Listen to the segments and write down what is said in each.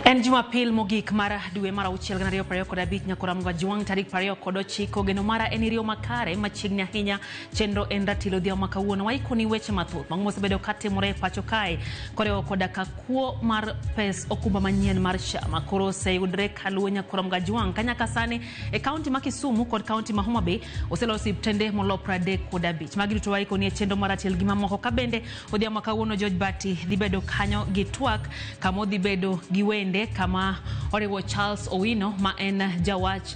En Jumapil mogik mara dwe mara uchiel gana 2025 nyakora mga juang tarik 29 geno mara enirio makare machiegni ahinya chenro en ratilo dhia makawuono waikoni weche mathoth mang mosebedo katimore pacho kae koreo koda kakuo mar pes okumba manyien mar SHA makoro oseyudre kaluwo nyakora mga juang kanyaka sani e kaunti ma Kisumu kod kaunti ma Homa Bay oseloso osiptende molo 35 magi duto waikoni e chenro mar ratilo gi mamoko kabende odhia makawuono George Bati dhibedo kanyo gi twak kamo dhibedo gi wende kama oriwo Charles Owino ma en jawach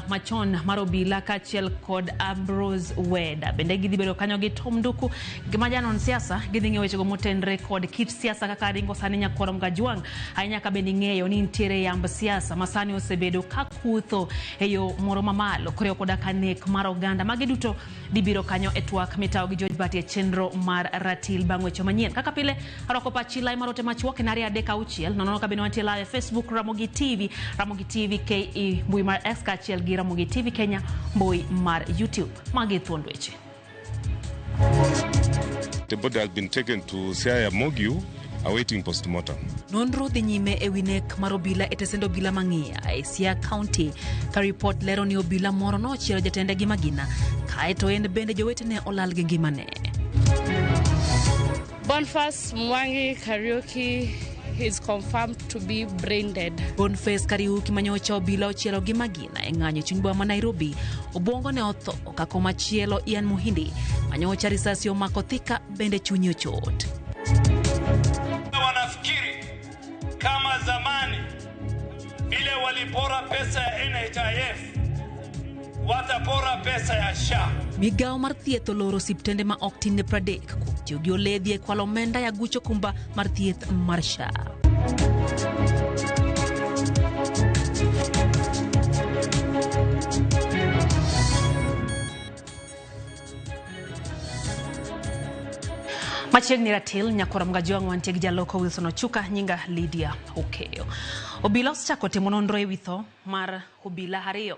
machon marobila kachiel kod Ambrose Weda bende gidhi bedo kanyo gi Tom Nduku gimajanon siasa gidhi ng'eyo weche go motenre kod kit siasa kaka ringo sani nyakoro mga juang ahinya ka bende ng'eyo ni nitiere yamb siasa masani osebedo kakutho e yo moro mamalo koreo koda kanek mar oganda magi duto dibiro kanyo e twak mitao gi George Bati e chenro mar ratil bang' weche manyien kaka pile aroko pachi lai marote machuok nari adeka uchiel nono ka bende wantie live Facebook Ramogi TV KE mbui mar X kachiel gi Ramogi TV Kenya mbui mar YouTube magi thuond weche. The body has been taken to Siaya Mogiu awaiting postmortem. Nonro dhi nyime e winek mar obila e tesendo obila mang'ia e Siaya County ka report lero ni obila moro nochiero jatende gi magina kaeto en bende jowetene olal gi ngimane. Boniface Mwangi Kariuki is confirmed to be brain dead. Boniface Kariuki manyocha obila ochielo gi magina e ng'anyo chuny boma ma Nairobi obwongo ne otho kako machielo Ian Muhindi manyocha risasi omako thika bende chunye ochot. Wanafikiri kama zamani vile walipora pesa ya NHIF watapora pesa ya SHA. Migao mar thieth oloro osiptende ma ok tin ne 30 kuom tiyo gi oledhi e kwalo omenda ya gucho kumba mar thieth mar SHA. Machiegni ratil nyakora mga juang wantie gi jaloko Wilson Ochuka nyinga Lydia Okeyo. Obila osechako timo nonro e wi tho mar obila ariyo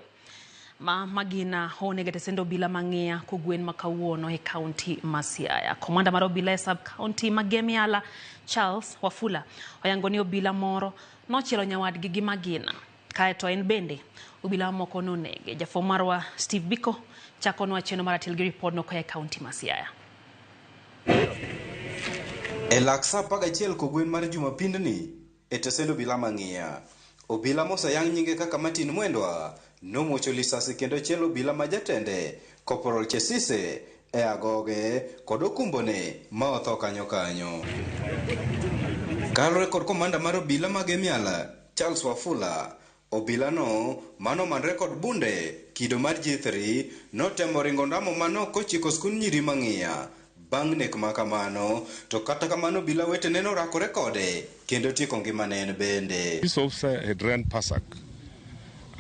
ma magina honege tesendo obila mang'ia kogwen makawuono e kaunti ma Siaya. Komanda mar obila e sub county Magemiala Charles Wafula oyango ni obila moro nochielo nyawadgi gi magina kaeto en bende obila moko nonege. Jafo marwa Steve Biko chakonwa cheno mar ratil gi report no koa e kaunti ma Siaya. E laksa pagachiel kogwen mar Jumapindni e tesendo obila mang'ia obila mosayang nyinge kaka Martin Mwendwa nomuocho lisasi kendo chielo obila majatende Corporal Chesise e agoge kod okumbone ma otho kanyo. Kalore kod komanda mar obila Magemiala Charles Wafula obila no mano manre kod bunde kido mar G3 notemo ringo ndamo mano kochiko skun nyiri mang'ia bang' nek makamano to kata kamano obila wetene norakore kode kendo tieko ngimane en bende. This officer had ran Pasak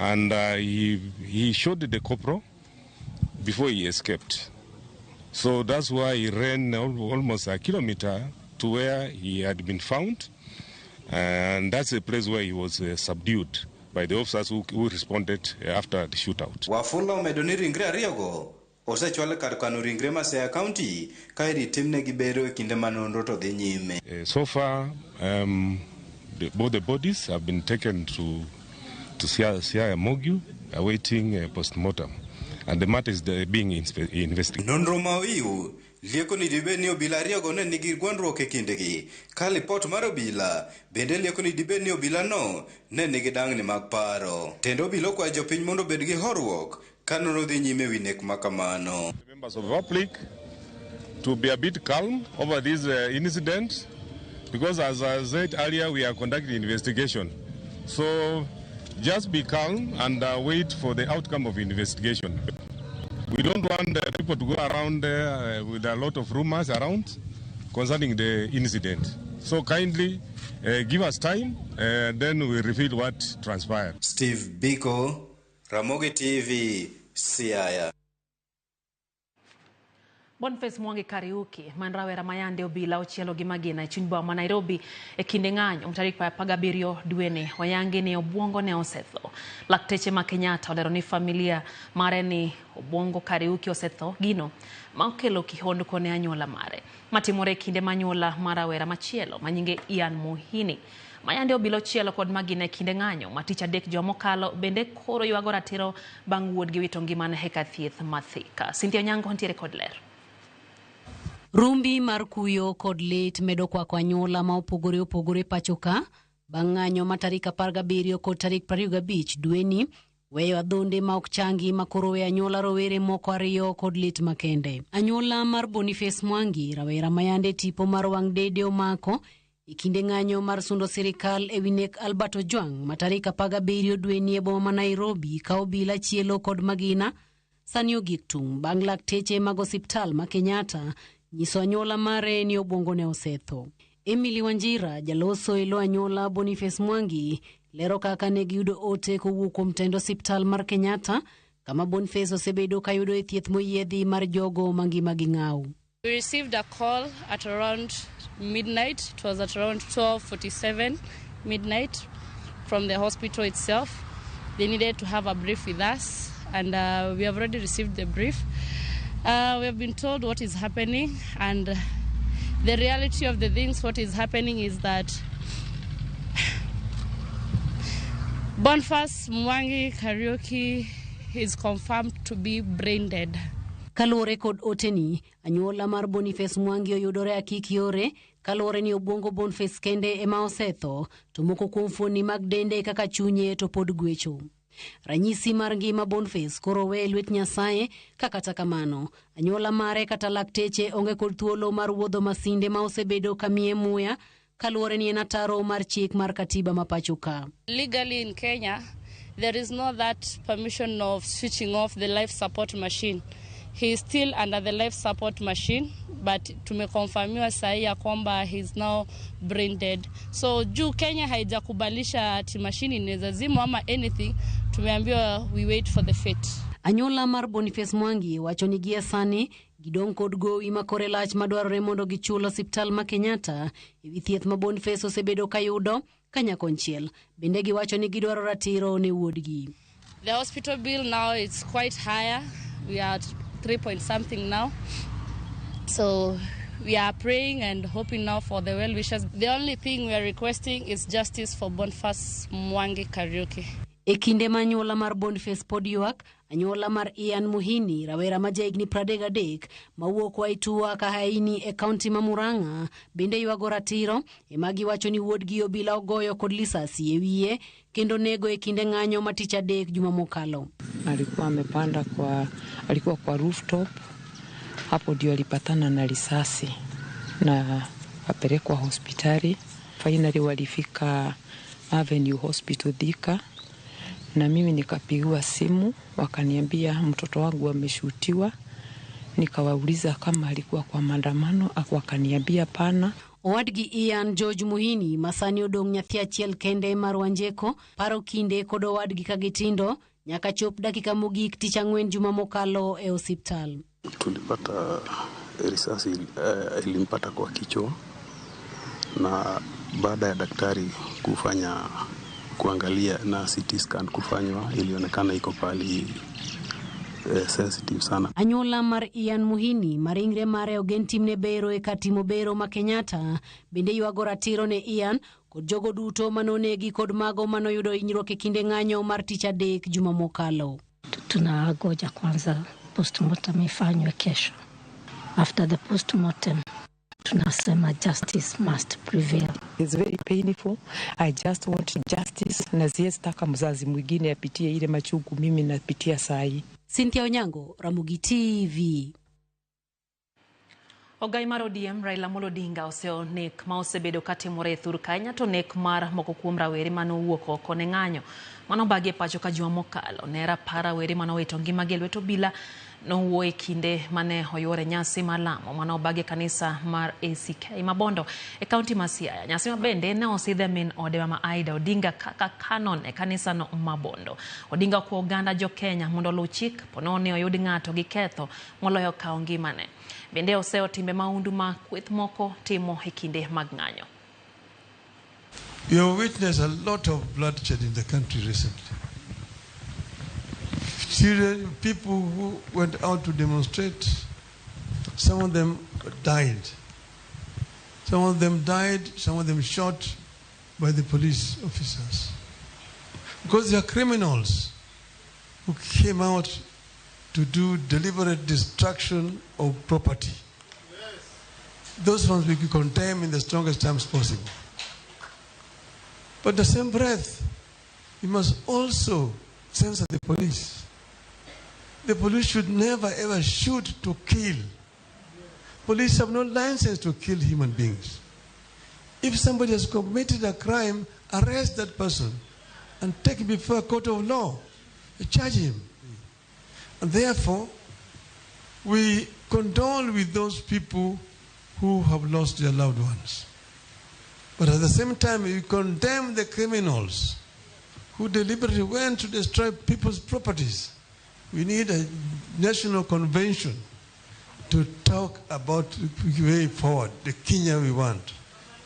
and he shot the corporal before he escaped. So that's why he ran almost a kilometer to where he had been found, and that's a place where he was subdued by the officers who responded after the shootout. Wafula omedoni ringre ariyogo osechwal kar kano ringre ma Siaya County ka iritimne gi bero e kinde manonro to dhi nyime. So far, both the bodies have been taken to Siaya Mogiu awaiting postmortem, and the matter is being investigated. Nonro ma oiu lieko ni dibe ni obila ariyogo ne nigi gwandruok e kindegi ka lipot mar obila bende lieko ni dibe ni obila no ne nigi dang'ni mag paro. Tendo obila okwayo jopiny mondo obed gi horuok ka nonro dhi nyime wi nek makamano. Members of the public to be a bit calm over this incident, because as I said earlier, we are conducting investigation. So just be calm and wait for the outcome of investigation. We don't want people to go around with a lot of rumors around concerning the incident. So kindly give us time, then we reveal what transpired. Steve Biko, Ramogi TV, Siaya. Boniface Mwangi Kariuki manrawera mayande obila ochielo gi magina e chuny boma ma Nairobi e kinde ng'anyo tarik 17 dwene wayangi ni obwongo ne osetho. Lakteche ma Kenyatta olero ni familia mare ni obwongo Kariuki osetho gino ma okelo kihondko ne anyuola mare. Matimore kinde manyuola marawera machielo manyinge Ian Muhini mayande obila ochielo kod magina e kinde ng'anyo ma tich adek joma mokalo bende koro ywago ratiro bang' wuodgi wito ngimane e kar thieth ma Thika. Cynthia Onyango ntiere kod ler. Rumbi mar kuyo kod lit medo kwako anyuola ma opogore pachoka bang' ng'anyo ma tarik 17 kod tarik 25 dweni weyo adhonde ma ok changi ma koro we anyuola rowere moko ariyo kod lit makende. Anyuola mar Boniface Mwangi rawera mayande tipo mar wang' dede omako e kinde ng'anyo mar sundo sirikal e winek Albert Ojwang ma tarik 17 dweni e boma ma Nairobi ka obila chielo kod magina sani ogik tung' bang' lakteche mag osiptal ma Kenyatta nyiso anyuola mare ni obwongo ne osetho. Emily Wanjira, jaloso ilo anyuola Boniface Mwangi, lero kaka ne giyudo ote kowuok kuom tend osiptal mar Kenyatta kama Boniface osebedo ka yudo thieth moyiedhi mar jogo mangima gi ng'aw. We received a call at around midnight. It was at around 12:47 midnight from the hospital itself. They needed to have a brief with us, and we have already received the brief. We have been told what is happening, and the reality of the things, what is happening is that Boniface Mwangi Kariuki is confirmed to be brain dead. Kalore kod oteni, anyuola mar Boniface Mwangi oyudore akik yore, kalore ni obwongo Boniface kende ema osetho, to moko kuom fuoni mag dende kaka chunye to pod gwecho. Ranyisi mar ngima Boniface koro we lwet Nyasaye kata kamano anyuola mare kata lakteche onge kod thuolo mar wuodho masinde ma osebedo kamie muya kaluore ni en ataro mar chik mar katiba ma pachoka. Legally in Kenya, there is no that permission of switching off the life support machine. He is still under the life support machine, but tumekonfirmiwa sahi ya kwamba he is now brain dead. So juu Kenya haijakubalisha ati machine inaweza zima ama anything, tumeambiwa we wait for the fate. Anyuola mar Boniface Mwangi wacho ni gie sani gidong kod gowi ma kore lach madwarore mondo gichulo osiptal ma Kenyatta ewi thieth ma Boniface osebedo kayudo kanyakonchiel. Bende giwacho ni gidwaro ratiro ne wuodgi. The hospital bill now is quite higher. We are at 3-point-something now. So we are praying and hoping now for the well wishes. The only thing we are requesting is justice for Boniface Mwangi Kariuki. E kinde ma anyuola mar Boniface pod ywak, anyuola mar Ian Muhini rawera ma jahigni 33 mawuok Waitua Kahaini e kaunti ma Murang'a bende ywago ratiro ema giwacho ni wuodgi obila ogoyo kod lisasi e wiye kendo nego e kinde ng'anyo ma tich adek juma mokalo. Alikuwa kwa rooftop, hapo ndio alipatana na risasi na apelekwa hospitali. Finally walifika Avenue Hospital Thika, na mimi nikapigiwa simu wakaniambia mtoto wangu ameshutiwa. Nikawauliza kama alikuwa kwa maandamano, wakaniambia pana. Owadgi Ian George Muhini masani odong' nyathi achiel kende mar Wanjeko paro kinde kod owadgi kagitindo nyaka chop dakika mogik tich ang'wen juma mokalo e osiptal. Tulipata risasi ilimpata kwa kichwa, na baada ya daktari kuangalia na CT scan kufanywa ilionekana iko pali sensitive sana. Anyuola mar Ian Muhini maringre mare ogen timne bero e katimo bero ma Kenyatta bende ywago ratiro ne Ian kod jogo duto manonegi kod mago manoyudo hinyruok e kinde ng'anyo mar tich adek juma mokalo. Tunagoja kwanza postmortem ifanywe kesho. After the postmortem tunasema justice must prevail. It's very painful. I just want justice. Na siwezi taka mzazi mwingine apitie ile machungu mimi napitia sahi. Cynthia Onyango, Ramogi TV. Ogai mar ODM Raila Amolo Odinga oseo nek ma osebedo katimore e thur Kenya to nek mar moko kuom rawere manowuok oko ne ng'anyo manobagi e pacho ka juma mokalo. Ne rapar rawere manowito ngimagi e lwet obila nowuoyo e kinde mane oyuore nyasi malamo manobagi e kanisa mar ACK Mabondo e kaunti ma Siaya. Nyasi mabende ne osidhe min ode mama Aida Odinga kaka kanon e kanisa no Mabondo. Odinga kwa oganda jo Kenya mondo luw chik pono ne oyud ng'ato gi ketho moloyo kawo ngimane. Bende oseo timbe maundu ma kweth moko timo hikinde magng'anyo. You have witnessed a lot of bloodshed in the country recently. Children, people who went out to demonstrate, some of them died. Some of them died, some of them shot by the police officers. Because they are criminals who came out to do deliberate destruction of property. Those ones we could condemn in the strongest terms possible. But the same breath, we must also censor the police. The police should never ever shoot to kill. Police have no license to kill human beings. If somebody has committed a crime, arrest that person and take him before a court of law. Charge him. And therefore, we condole with those people who have lost their loved ones. But at the same time, we condemn the criminals who deliberately went to destroy people's properties. We need a national convention to talk about the way forward, the Kenya we want.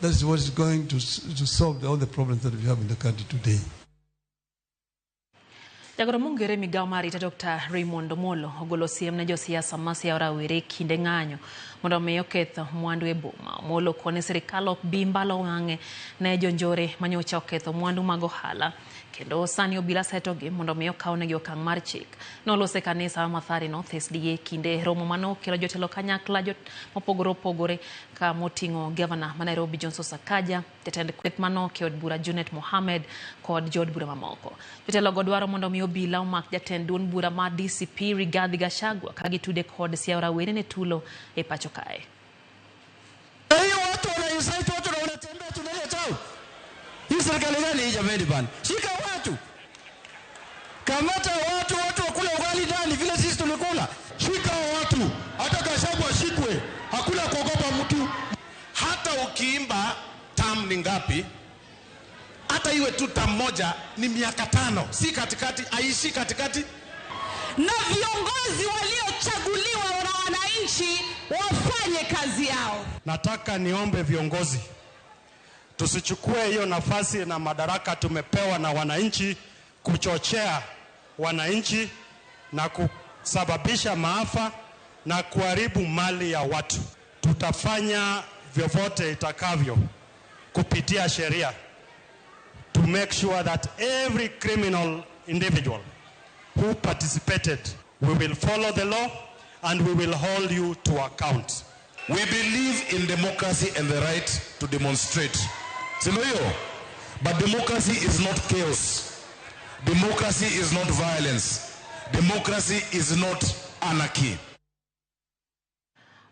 That's what is going to solve all the problems that we have in the country today. Jagoro mungere migao marita Dr. Raymond Omolo ogolo siem ne josiasa masiaora were kinde ng'anyo mondo omi oketho mwandu e boma. Omolo kone sirikal ok bi mbalo wang'e ne jonjore manyocha oketho mwandu mag ohala kendo sani obila setogi mondo omi okawnegi okang' mar chik. Nolose kanisa Mathare North SDA kinde romo manokelo jotelo kanyakla mopogore opogore ka moting'o Gavana ma Nairobi Johnson Sakaja, jatend kweth manoke od bura Junet Mohamed kod jod bura mamoko. Jotelo go dwaro mondo omi obila omak jatend duond bura ma DCP Rigathi Gachagua ka gitude kod siaora were ne tulo e pacho kae. Hiyo watu wanainsaiti watu na wanatembea tunaleta tao. Hii serikali gani hii jamani bana? Shika watu. Kamata watu wakula ugali ndani vile sisi tulikula. Shika watu. Hata Gachagua shikwe. Hakuna kuogopa mtu. Hata ukiimba tam ni ngapi? Hata iwe tu tam moja ni miaka 5. Si katikati, aishi katikati. Na viongozi waliochaguliwa na wananchi wafanye kazi yao. Nataka niombe viongozi, tusichukue hiyo nafasi na madaraka tumepewa na wananchi kuchochea wananchi na kusababisha maafa na kuharibu mali ya watu. Tutafanya vyovyote itakavyo kupitia sheria to make sure that every criminal individual who participated, we will follow the law and we will hold you to account. We believe in democracy and the right to demonstrate. But democracy is not chaos. Democracy is not violence. Democracy is not anarchy.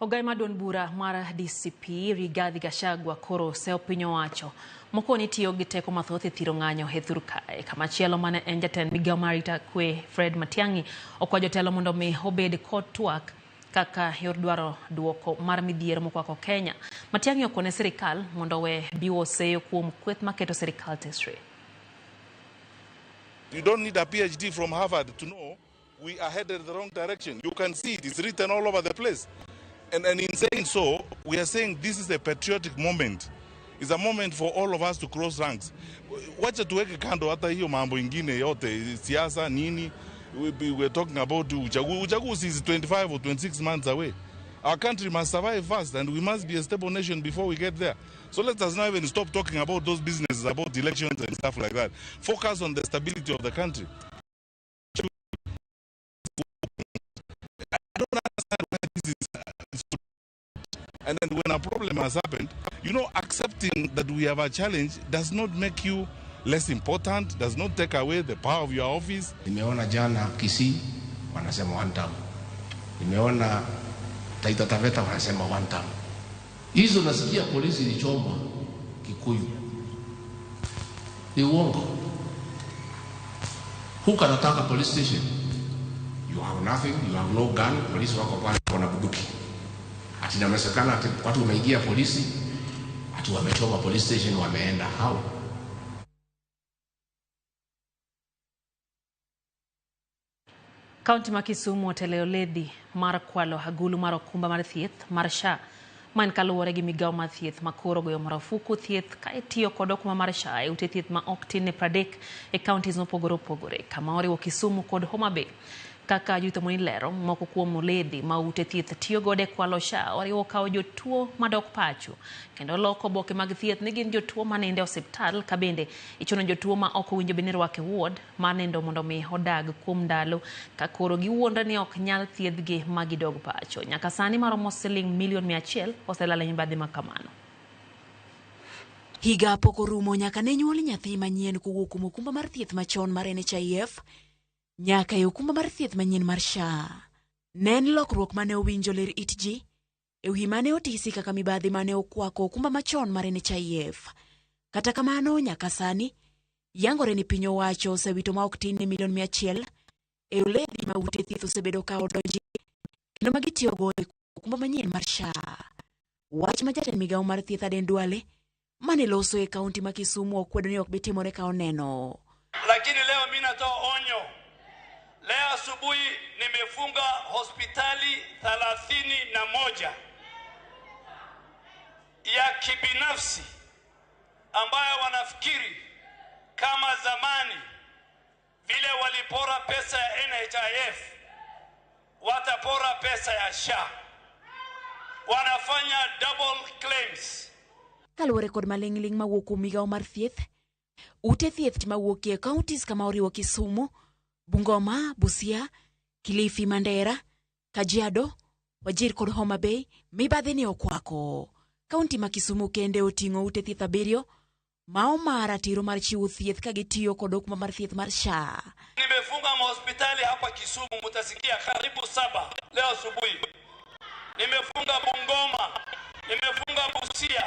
Ogaima duond bura mar DCP Rigathi Gachagua koro seo piny owacho moko ni tiyo gi teko mathoth e thiro ng'anyo e thur kae. Kamachielo mane en jatend migao marita kwe Fred Matiang'i okwa jotelo mondo mi obed kod twak kaka yor dwaro duoko mar midhiero mokwako Kenya. Matiang'i okone sirikal mondo we biwo seyo kuom kweth maketo sirikal tesre. You don't need a PhD from Harvard to know we are headed in the wrong direction. You can see it is written all over the place. And in saying so, we are saying this is a patriotic moment. It's a moment for all of us to cross ranks. Wacha tuweke kando hata hiyo mambo ingine yote, siasa nini. We're talking about uchaguzi is 25 or 26 months away. Our country must survive first and we must be a stable nation before we get there. So let us not even stop talking about those businesses, about elections and stuff like that. Focus on the stability of the country. I don't understand why this is. And then when a problem has happened, accepting that we have a challenge does not make you less important, does not take away the power of your office. Nimeona jana Kisii wanasema one term. Nimeona Taita Taveta wanasema one term. Hizo nasikia polisi ilichomwa Kikuyu. Ni uongo. Huko anataka police station. You have nothing, you have no gun, polisi wako pale wana bunduki. Ati namesekana ati watu wameingia polisi, ati wamechoma police station wameenda hao. Kaunti ma Kisumu oteleo ledhi mar kwalo agulu mar okumba mar thieth mar SHA man kaluwore gi migawo mar thieth makoro goyo marufuku thieth ka itiyo kod okumba mar SHA e ute thieth ma ok tin ne 30 e kauntis mopogore opogore kama oriwo Kisumu kod Homa Bay. Kaka Judith Monilero moko kuom ledhi ma ute thieth tiyo gode kwalo SHA oriwo kawo jotuo madok pacho kendo loko oboke mag thieth ni gin jotuo ma ninde osiptal ka bende ichuno jotuo ma ok owinjo bende rwake ward ma nindo mondo mi odag kuom ndalo ka koro giwuondre ni ok nyal thiedhgi ma gidog pacho. Nyaka sani maromo siling milion 100 oselal e mibadhi ma kamano. Higa pok orumo nyaka ne nyuol nyathi manyien kowuok kuom okumba mar thieth machon mar NHIF nyaka e okumba mar thieth manyien mar SHA. Ne en lokruok mane owinjo ler it ji e wi mane otisi kaka mibadhi mane okwako okumba machon mar NHIF. Kata kamano nyaka sani yangore ni piny owacho osewito ma ok tin ne milion 100 e oledhi ma ute thieth osebedo ka odonji kendo magitiyogo e okumba manyien mar SHA. Wach ma jatend migawo mar thieth Aden Duale mane loso e kaunti ma Kisumu okwedo ni ok bitimore ka oneno. Lakini leo mimi natoa onyo. Leo asubuhi nimefunga hospitali 31 ya kibinafsi ambayo wanafikiri kama zamani vile walipora pesa ya NHIF watapora pesa ya SHA. Wanafanya double claims. Kaluwore kod maling'ling mawuok kuom migawo mar thieth, ute thieth mawuok e kauntis kama oriwo Kisumu, Bungoma, Busia, Kilifi, Mandera, Kajiado, Wajir kod Homa Bay, mibadhi ni okwako. Kaunti ma Kisumu kende oting'o ute thieth 7 ma omara tiro mar chiwo thieth ka gitiyo kod okumba mar thieth mar SHA. Nimefunga hospitali hapa Kisumu, mutasikia karibu 7 leo asubuhi. Nimefunga Bungoma, nimefunga Busia,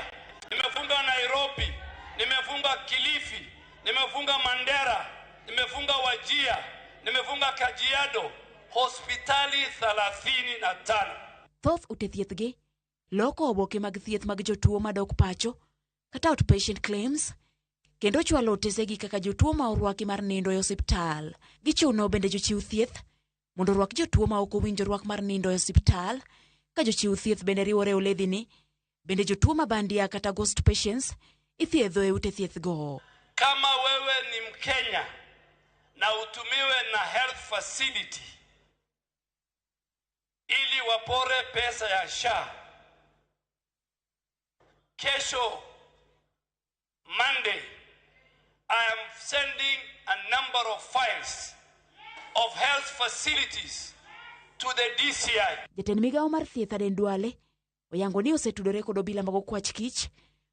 nimefunga Nairobi, nimefunga Kilifi, nimefunga Mandera, nimefunga Wajir, nimefunga Kajiado, hospitali 35. Thoth ute thieth gi loko oboke mag thieth mag jotuo madok pacho kata outpatient claims kendo chwalo otesegi kaka jotuo ma orwaki mar nindo e osiptal. Gichuno bende jochiw thieth mondo orwak jotuo ma ok owinjo rwak mar nindo e osiptal ka jochiw thieth bende riwore oledhi ni bende jotuo mabandia kata ghost patients ithiedho e ute thieth go. Kama wewe ni Mkenya na utumiwe na health facility ili wapore pesa ya SHA, kesho Monday I am sending a number of files of health facilities to the DCI. Jatend migawo mar thieth Aden Duale oyango ni osetudore kod obila mag okwach kich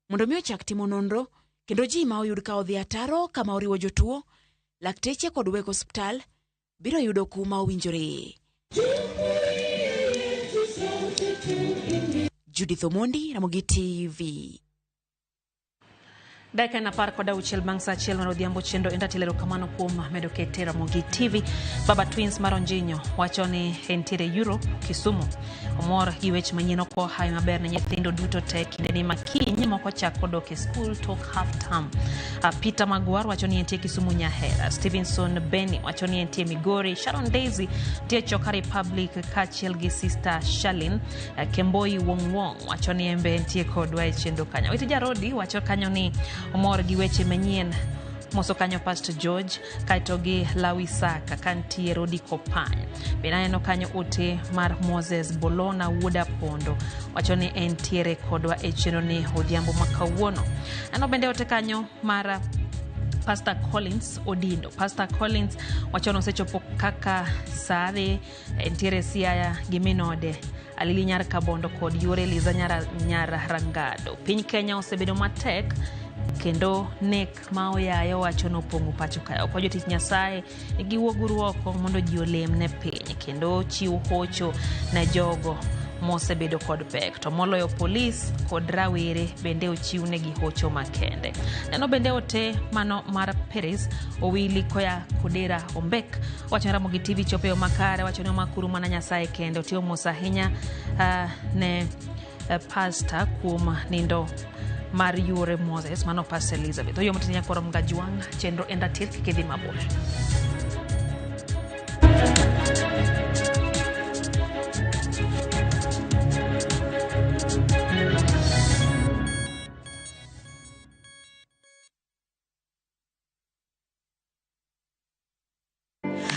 mondo mi ochak timo nonro kendo ji ma oyud ka odhi ataro kama oriwo jotuo, lakteche kod weg osiptal biro yudo kuma owinjore. Judith Omondi, Ramogi TV. Dakika na par kod auchiel bang' saa achiel mar odhiambo chendo endatilero kamano kuom medo kete Ramogi TV. Baba Twins Maronjinyo wacho ni entiere Europe, Kisumu. Omor gi weche manyien oko hayo maber ne nyithindo duto te kinde ni makiny moko chako dok e school tok half term. Peter Magwar wacho ni entie Kisumu Nyahera. Stevenson Benny wacho ni entie Migori. Sharon Daisy tie Choka Republic kachiel gi sister Shalin. Kemboi Wong wacho ni embe entie kodwa e chendo kanyo. Witi Jarodi wacho kanyo ni omor gi weche manyien moso kanyo Pastor George kaito gi Lawi Saka kantie Rodi Kopany. Benayeno kanyo ute mar Moses Bolona Wuda Pondo wacho ni entiere kodwa e cheno ni odhiambo makawuono. Ano bende ote kanyo mara Pastor Collins Odindo. Pastor Collins wacho nosechopo kaka sare entiere Siaya gi Minode Alili Nyar Kabondo kod yore Liza Nyara Rangado. Piny Kenya osebedo matek kendo nek ma oyayo wacho no pongo pacho kayo ko jotich Nyasaye giwuoguru oko mondo ji olem ne piny kendo chiwo hocho na jogo mosebedo kod pek to moloyo polis kod rawere bende ochiw ne gi hocho makende. Neno bende ote mano mar Paris owili koya Kodera Ombek wacho Ramogi TV chope makare wacho ni makuru mana Nyasaye kende otio mosahinya ne pastor kuom nindo mar yore Moses mano Pastor Elizabeth. Oyo mtinya kora Mgajuang chenro endatil kikidhi mabor.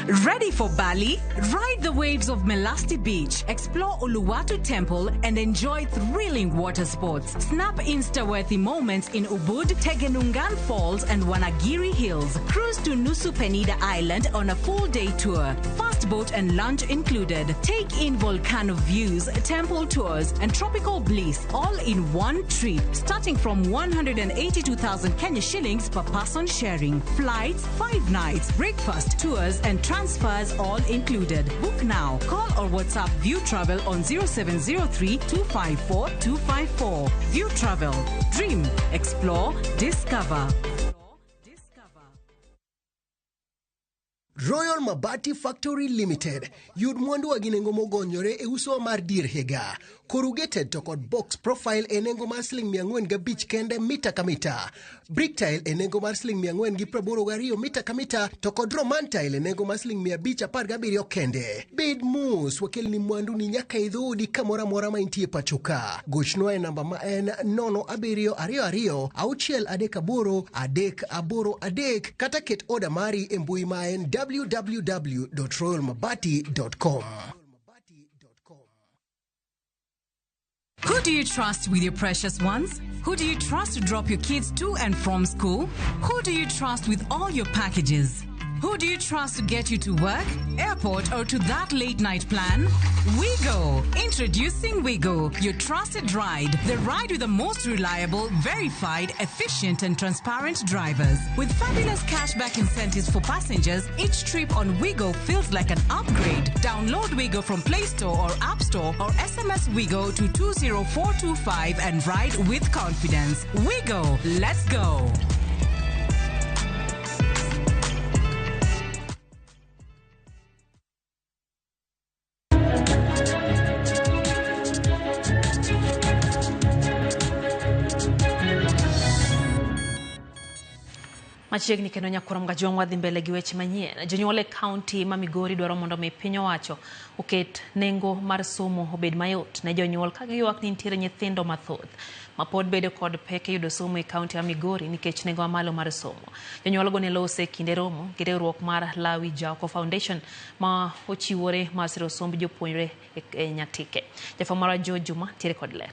Ready for Bali? Ride the waves of Melasti Beach, explore Uluwatu Temple, and enjoy thrilling water sports. Snap Insta-worthy moments in Ubud, Tegenungan Falls, and Wanagiri Hills. Cruise to Nusu Penida Island on a full-day tour. Fast boat and lunch included. Take in volcano views, temple tours, and tropical bliss all in one trip, starting from 182,000 Kenya shillings per person sharing. Flights, 5 nights, breakfast, tours, and transfers all included. Book now. Call or WhatsApp View Travel on 0703 254 254. View Travel. Dream, explore, discover. Royal Mabati Factory Limited yud mwandu wa ginengo mogonyore e uso mar dir higa. Corrugated to kod box profile e nengo mar siling 405 kende mita ka mita. Brick tile e nengo mar siling 482 mita ka mita to kod roman tile e nengo mar siling 517 kende. Bed mus wakelni mwandu ni nyaka idhudi kamora mora ma intie pachoka. Gochno e namba ma en 0722 638 kata ket oda mari e mbui ma en www.royalmabati.com. Who do you trust with your precious ones? Who do you trust to drop your kids to and from school? Who do you trust with all your packages? Who do you trust to get you to work, airport, or to that late-night plan? Wigo. Introducing Wigo, your trusted ride. The ride with the most reliable, verified, efficient, and transparent drivers. With fabulous cashback incentives for passengers, each trip on Wigo feels like an upgrade. Download Wigo from Play Store or App Store or SMS Wigo to 20425 and ride with confidence. Wigo, let's go. Machiegni kendo nyakuram gajong wadhi mbele gi weche manyien. Jonyuol e kaunti ma Migori dwaro mondo mi piny owacho oket nengo mar somo obed mayot ne jonyuol ka giywak ni nitiere nyithindo mathoth ma pod bedo kod pek yudo somo e kaunti ma Migori nikech nengo malo mar somo. Jonyuol go ne lose kinde romo gi riwruok mar Lawi Jaoko Foundation ma ochiwore mar siro somb jopuonjre e Nyatike. Jafamara Jo Juma tiere kod ler.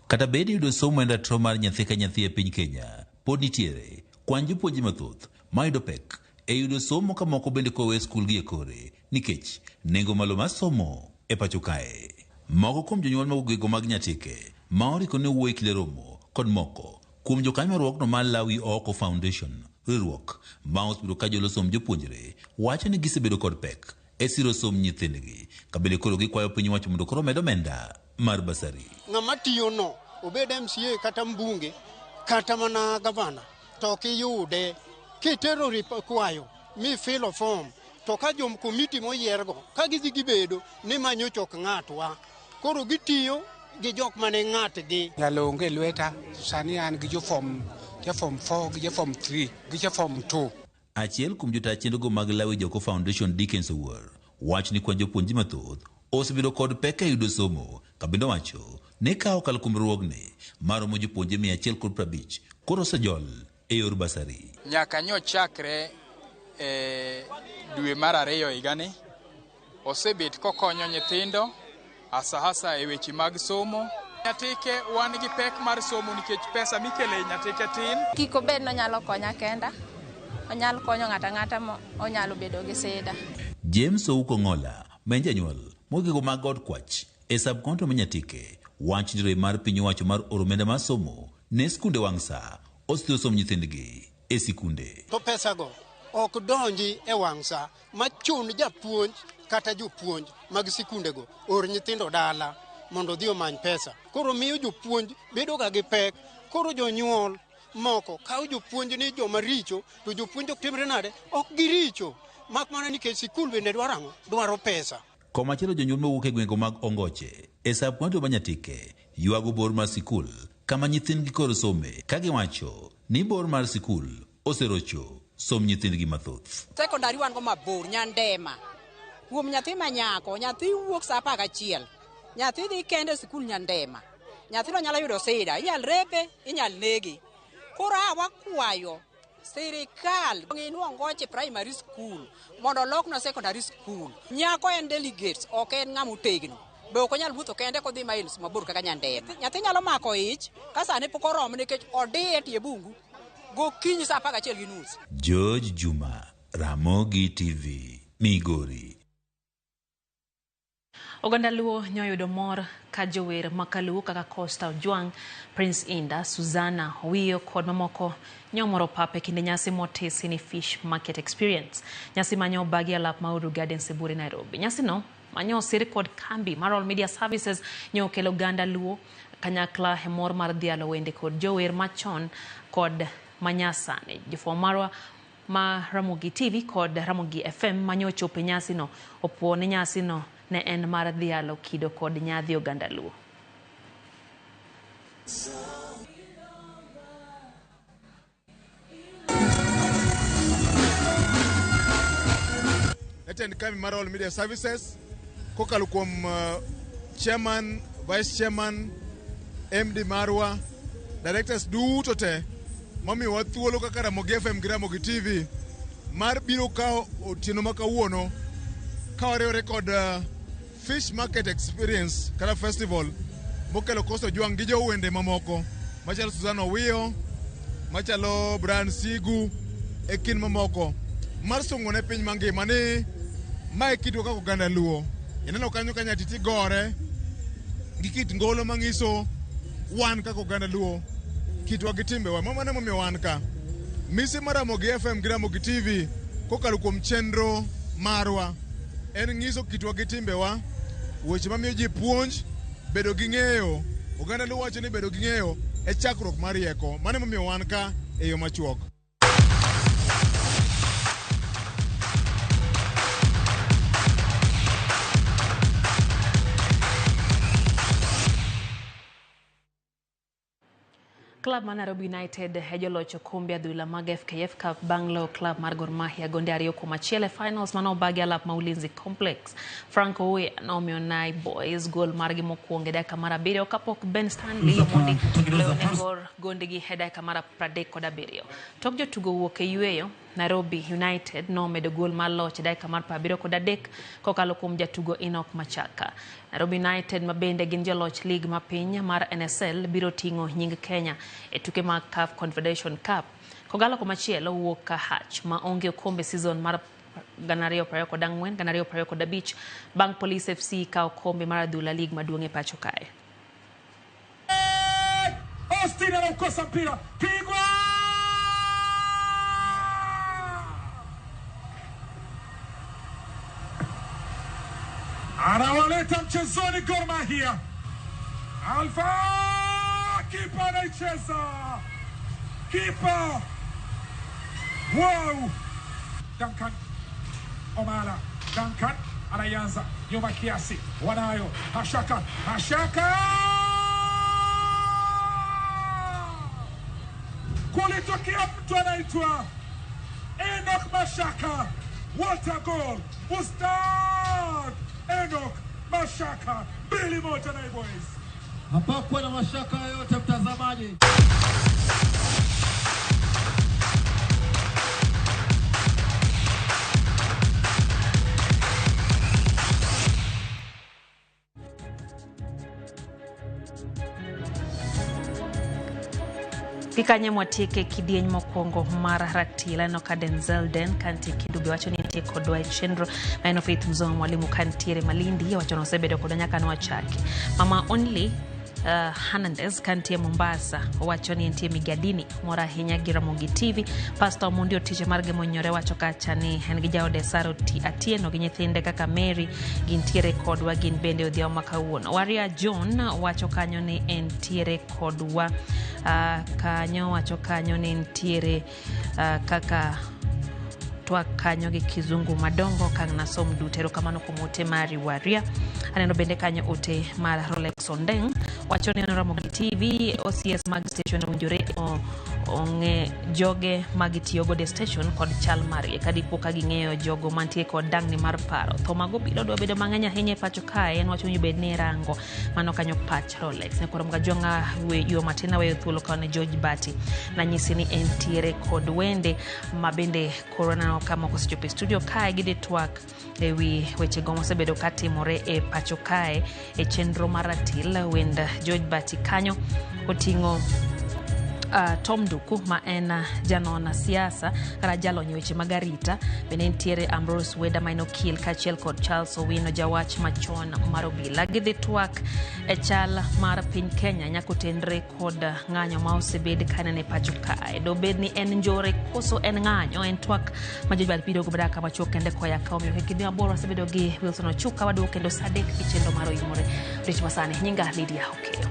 Kata bedi yudo somo en ratiro mar nyathi ka nyathi e piny Kenya, pod nitiere kwan jopuonje mathoth ma yudo pek e yudo somo ka moko bende kowe skul gi e kore nikech nengo malo mar somo e pacho kae. Moko kuom jonyuol magogego mag Nyatike ma oriko ne wuoyi kinde romo kod moko kuom jokanyo riwruokno mar Lawi Jaoko Foundation, riwruok ma osebedo ka jolo som jopuonjre, wacho ni gisebedo kod pek e siro som nyithindgi ka bende koro gikwayo piny owacho mondo koro med omenda mar basari. Ng'ama tiyo no obed MCA kata mbunge kata mana gavana to kiyude kitero kwayo mi fill of form to ka jom komiti moyiergo ka gidhi gibedo ni manyo chok ng'atwa koro gitiyo gi jok mane ng'atgi. Nyalo onge lweta sani an gi jo form 4 gi jo form 3 gi jo form 2. Achiel kuom jotaa chenrogo mag Lawi Jaoko Foundation Dickens Owuor wach ni kwan jopuonji mathoth osebedo kod pek e yudo somo ka bende wacho ne ka okalo kuom riwruogni maromo jopuonje 150 koro osejol e yor basari. Nyaka nyo chakre dwe mar 2 higani osebet kokonyo nyithindo hasa e weche mag somo. Nyatike wan gi pek mar somo nikech pesa mikele Nyatike tin. Kiko bed no nyalo konya kenda. Onyalo konyo ng'ata mo onyalo bedo gi sida. James Ouko Ngola, men janyuol mogego mag God Kwach e subkonto ma Nyatike wach dire mar piny owacho mar oromenda mar somo ne skunde wang'sa osiro som nyithindgi e sikunde. To pesa go ok donji e wang'sa machun japuonj kata jopuonj mag sikunde go or nyithindo dala mondo dhi omany pesa. Koro miyo jopuonj bedo ga gi pek. Koro jonyuol moko kawo jopuonj ni joma richo to jopuonj ok timre nade ok giricho mak mana nikech sikul bende dwaro pesa. Komachielo jonyuol mawuok e gwenge mag Ongoche e subkonto ma Nyatike ywago bor mar sikul kama nyithindgi koro some ka giwacho ni bor mar sikul oserocho som nyithindgi mathoth. Sekondari wan go mabor Nyandema kuom nyathi manyako nyathi wuok sa 11 nyathi dhi kende sikul Nyandema nyathino nyalo yudo sida inyal repe inyal negi. Koro wakwayo Sirikal nginuongoche primary school mondo lokno secondary school. Nyako en delegates ok en ng'ama otegno. Be ok onyal wuotho kende kodhi miles mabor kaka nyandema. Nyathi nyalo mako ich ka sane pok oromo nikech odiye tie bungu gokinyi saa 11:30. George Juma, Ramogi TV, Migori. Oganda Luo nyoyudo mor ka jower makaluo kaka Costa Ojwang, Prince Inda, Susanna Owiyo kod mamoko nyomoro pape kinde nyasi motisi ni Fish Market Experience. Nyasi manyo bagi alap Mauru Gardens e Buri, Nairobi. Nyasi no manyo siri kod kambi Maral Media Services nyo kelo Oganda Luo kanyakla hemor mar dhialo wende kod jower machon kod manyasani. Jofo marwa ma Ramogi TV kod Ramogi FM manyo chope nyasi no opuo ni nyasi no ne en mar dhialo kido kod nyadhi Oganda Luo. Attend kami Maral Media Services kokalo kuom chairman, vice chairman, MD Marwa, directors duto te mamiwa thuolo kaka Ramogi FM gi Ramogi TV mar biro kao otieno makawuono kawariwore kod Fish Market Experience kata festival mokelo Costa Ojwang gi jowende mamoko machalo Susanna Owiyo, machalo Brian Sigu ekin mamoko mar sungone piny mangima ni mae kitwa kaka Oganda Luo. Ineno kanyo ka nyatiti gore gi kit ngolo mangiso wan kaka Oganda Luo, kitwa gi timbewa. Mama ne momiyo wan ka misi mar Ramogi FM gi Ramogi TV kokalo kuom chenro marwa en ngiso kitwa gi timbewa, weche mamiyo ji puonj, bedo gi ng'eyo. Oganda Luo wacho ni bedo gi ng'eyo e chakruok mar rieko. Mane momiyo wan ka e yo machuok. Club mar Nairobi United hejolocho kombe adhula mag FKF Cup Banglo Club mar Gor Mahia gonde 2-1 finals mano bagi alap Maulinzi Complex. Franco Owe nomiyo Nai Boys gol margi mokwongo e dakika mar 7 kapok Ben Stanley Omondi loyo ne Gor gondegi e dakika mar 37. Tok jotugo wuok e yueyo, Nairobi United nomedo gol mar loch e dakika mar 73 kokalo kuom jatugo Enoch Machaka. Nairobi United mabende gin joloch league ma piny mar NSL biro tingo nying Kenya e tuke mag CAF Confederation Cup. Kogalo komachielo wuok ka Hatch ma onge okombe season mar 2024-2025 bang Police FC ka okombe mar adhula league maduong' e pacho kae. Austin anakosa mpira, pigwa! Anawaleta mchezoni Gor Mahia. Alfa kipa anaicheza. Kipa. Wow. Duncan Omala. Duncan anaanza nyuma kiasi. Wanayo Mashaka. Mashaka. Kulitokea mtu anaitwa Enoch Mashaka. What a goal. Ustad Enoch Mashaka 2-1 Nai Boys. Hapakuwa na mashaka yote mtazamaji. Kikanye mwatike kidieny mokwongo mar ratila no Denzel Den kanti kidubi wacho ni nitie kodwa chenro na ino Faith Mzoma mwalimu kantiere Malindi wacho no sebedo kodanyaka no wachaki. Mama Only Hernandez kantie Mombasa wacho ni nitie migadini mora hinya gi Ramogi TV. Pastor Mundi Otiche marge monyore wacho kacha ni en gi jaode Saro Atieno gi nyithinde kaka Mary gintiere kodwa gin bende odhiao makawuono. Waria John wacho kanyo ni entiere kodwa kanyo wacho kanyo ni entiere kaka twa kanyo gi kizungu madongo kang nasom dutero kamano kumote mari Waria. Aneno bende kanyo ote mar Rolex Ondeng wacho ni Ramogi TV OCS mag station unjore onge joge magitiyogo de station kod chal margi kadipo ka ging'eyo jogo mantie kod dangni mar paro. Tho mago bilo dwa bedo mang'eny ahinya e pacho kae en wacho ni bed ni rango mano kanyo pach Rolex ne koro mgajonga yo matina weyo thuolo kane George Bati na nyisi ni entiere kod wende mabende corona kama kosechopo studio kae gide twak ewi weche go mosebedo katimore e pacho kae e chenro maratil wenda George Bati kanyo oting'o Tom Duku ma en janona siasa kara jalonyo weche magarita bende ntiere Ambrose Weda Maino Kill kachiel kod Charles Owino jawach machon marobila gidhi twak e chal mar piny Kenya nyako tendre kod ng'anyo ma osebed kanene pacho kae do bed ni en njore koso en ng'anyo en twak ma George Bati pido gobada kama chok kende koya kaomiyo hekidhi maboro sebedo gi Wilson Ochuka wadu kendo sadek kichendo maro imore rich masani nyinga Lydia Okeyo.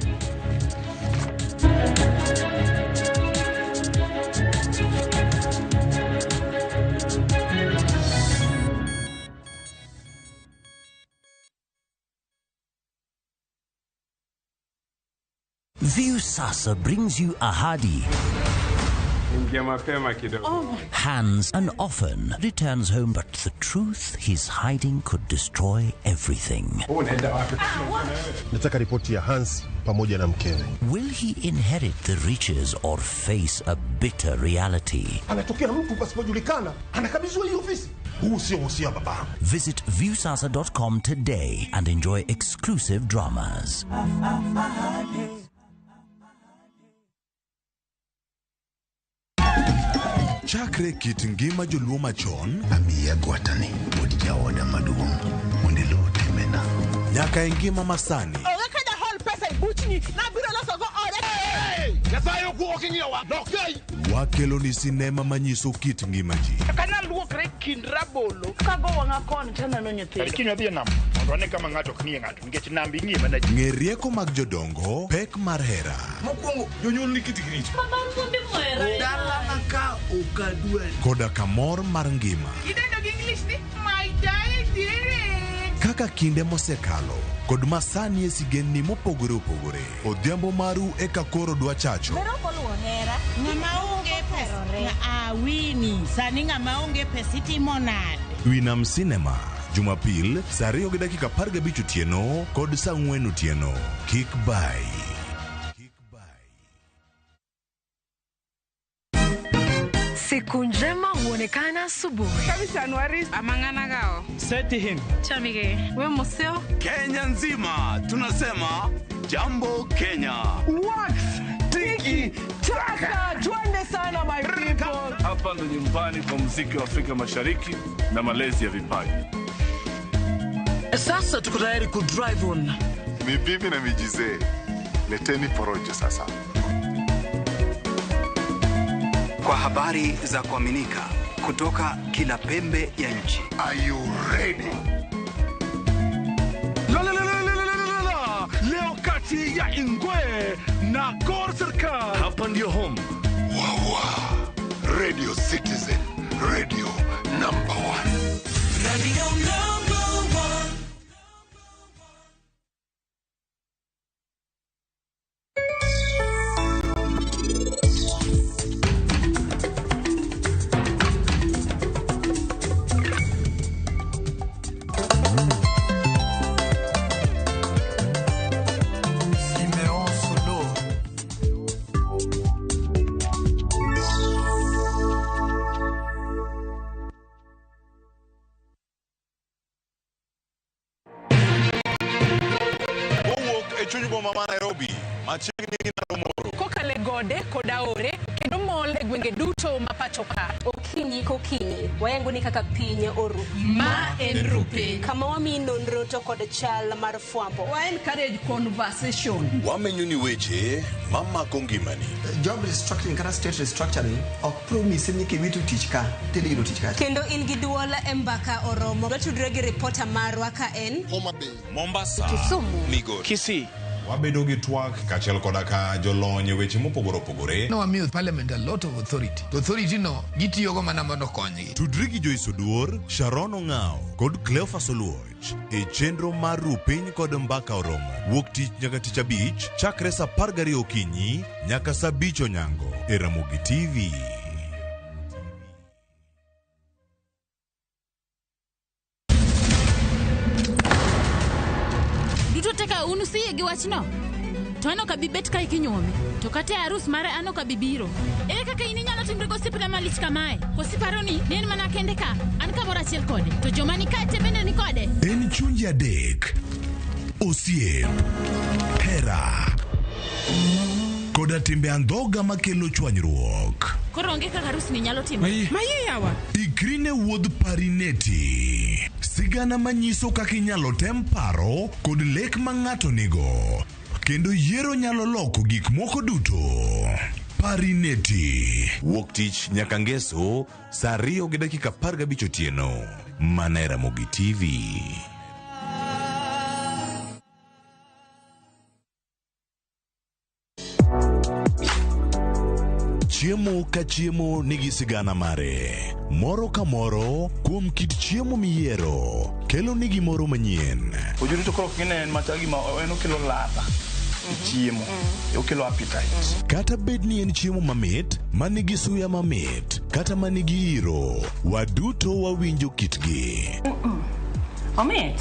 View Sasa brings you Ahadi. Hans and often returns home, but the truth he's hiding could destroy everything. Nataka ripoti ya Hans pamoja na mkewe. Will he inherit the riches or face a bitter reality? Anatokea mtu pasipojulikana, anakabidhiwa hiyo ofisi. Huu sio usia baba. Visit viewsasa.com today and enjoy exclusive dramas. Chakre kit ngima joluo machon amiya gwatani mod jaoda maduong' mondelo temena nyaka ngima masani oga kada hol pesa ibuchni na biro loso go ore yasayo kuokinyowa nokei wakelo ni sinema manyiso kit ngima ji kana luokre kind rabolo kago wanga kon tena no nyithindo alikinyo dhi nam ondone kama ng'ato knie ng'ato nikech nambi ngima na ng'e rieko mag jodongo pek mar hera mokwongo jonyuol ni kitigrit dala maka ukadwe koda kamor mar ngima kidendo gi English ni my daddy kaka kinde mosekalo kod masani esigenni mopogore opogore odhiambo maru eka koro dwa chacho ng'ama onge pesa awini sani ng'ama onge pesa itimo nade Winam Cinema Jumapil saa 2:15 otieno kod saa 4 otieno kik bai. Siku njema huonekana asubuhi. Kabisa Anuari amangana gao. Seti him. Chamige, we museo. Kenya nzima tunasema jambo Kenya. Wax, tiki, taka, twende sana my people. Hapa ndo nyumbani kwa muziki wa Afrika Mashariki na malezi ya vipaji. Sasa tuko tayari ku drive on. Mibibi na mijize, leteni porojo sasa. Kwa habari za kuaminika kutoka kila pembe ya nchi. Are you ready? Leo kati ya Ingwe na Gor Serikali. Hapa ndio home. Radio Citizen, radio number 1. Radio number 1. Mama Nairobi, machiegni na Romoro. Kokale gode kodaore kendo mole gwenge duto mapachoka. Okinyi kokinyi, wayangu ni kaka pinye oru. Ma en rupe. Kama wami nonro to kod chal mar fwambo. Wa encourage conversation. Wamenyuni weche mama kongimani. Job restructuring kata state restructuring ok promise ni kiwitu tich ka tediro tich ka. Kendo in gi duola embaka oromo. Watudre gi reporter marwa ka en Homa Bay, Mombasa, Kisumu, Migori, Kisii. Wabedo gi twak kachiel koda ka jolony weche mopogore opogore. No amiyo parliament a lot of authority. To authority no gitiyogo mana mondo konygi. Tudri gi Joyce Oduor, Sharon Ong'ao kod Cleophas Oluoch e chenro mar Rupiny kod Mbaka Oromo. Wuok tich nyaka tich abich chakre saa 12 okinyi nyaka saa 5 onyango. e Ramogi TV. Duto teka unusie gi wachno. To ano ka bibet ka ikinyuomi. To kate arus mare ano ka bibiro. Ere kaka inyalo timre gosipna malich kamae. Kosiparo ni nen mana kende ka. An kamoro achiel kode. To joma ni kate bende ni kode. En chunje adek. Osiep. Hera. Koda timbe andhoga makelo chwanyruok. Koro onge kaka arus ni nyalo timre. Maye yawa. Ikrine wuodh parineti. Sigana manyiso kaka inyalo tem paro kod lek ma ng'ato nigo. Kendo yiero nyalo loko gik moko duto. Parineti. Wuok tich nyaka ngeso, saa 2:15 otieno. Mana e Ramogi TV. Chiemo ka chiemo nigi sigana mare. Moro ka moro kuom kit chiemo miyiero kelo nigi moro manyien. Ojuri to koro kine en matagi ma en okelo ladha. Chiemo. Okelo appetite. Kata bed ni en chiemo mamit, manigi suya mamit, kata manigi iro, waduto wawinjo kitgi. Omit.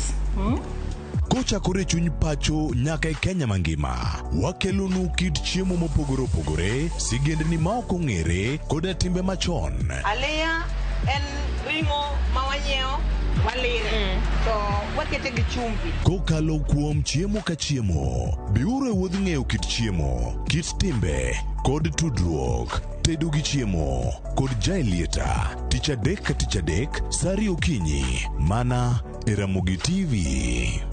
Kochakore chuny pacho nyaka e Kenya mangima, wakelonu kit chiemo mopogore opogore, sigendni ma ok ong'ere koda timbe machon. Aleya en ringo ma wanyiewo walire to wakete gi chumbi. Kokalo kuom chiemo ka chiemo, biuru e wuodh ng'eyo kit chiemo, kit timbe kod tudruok. Tedo gi chiemo kod jailieta, tich adek ka tich adek, saa 2 okinyi, mana e Ramogi TV.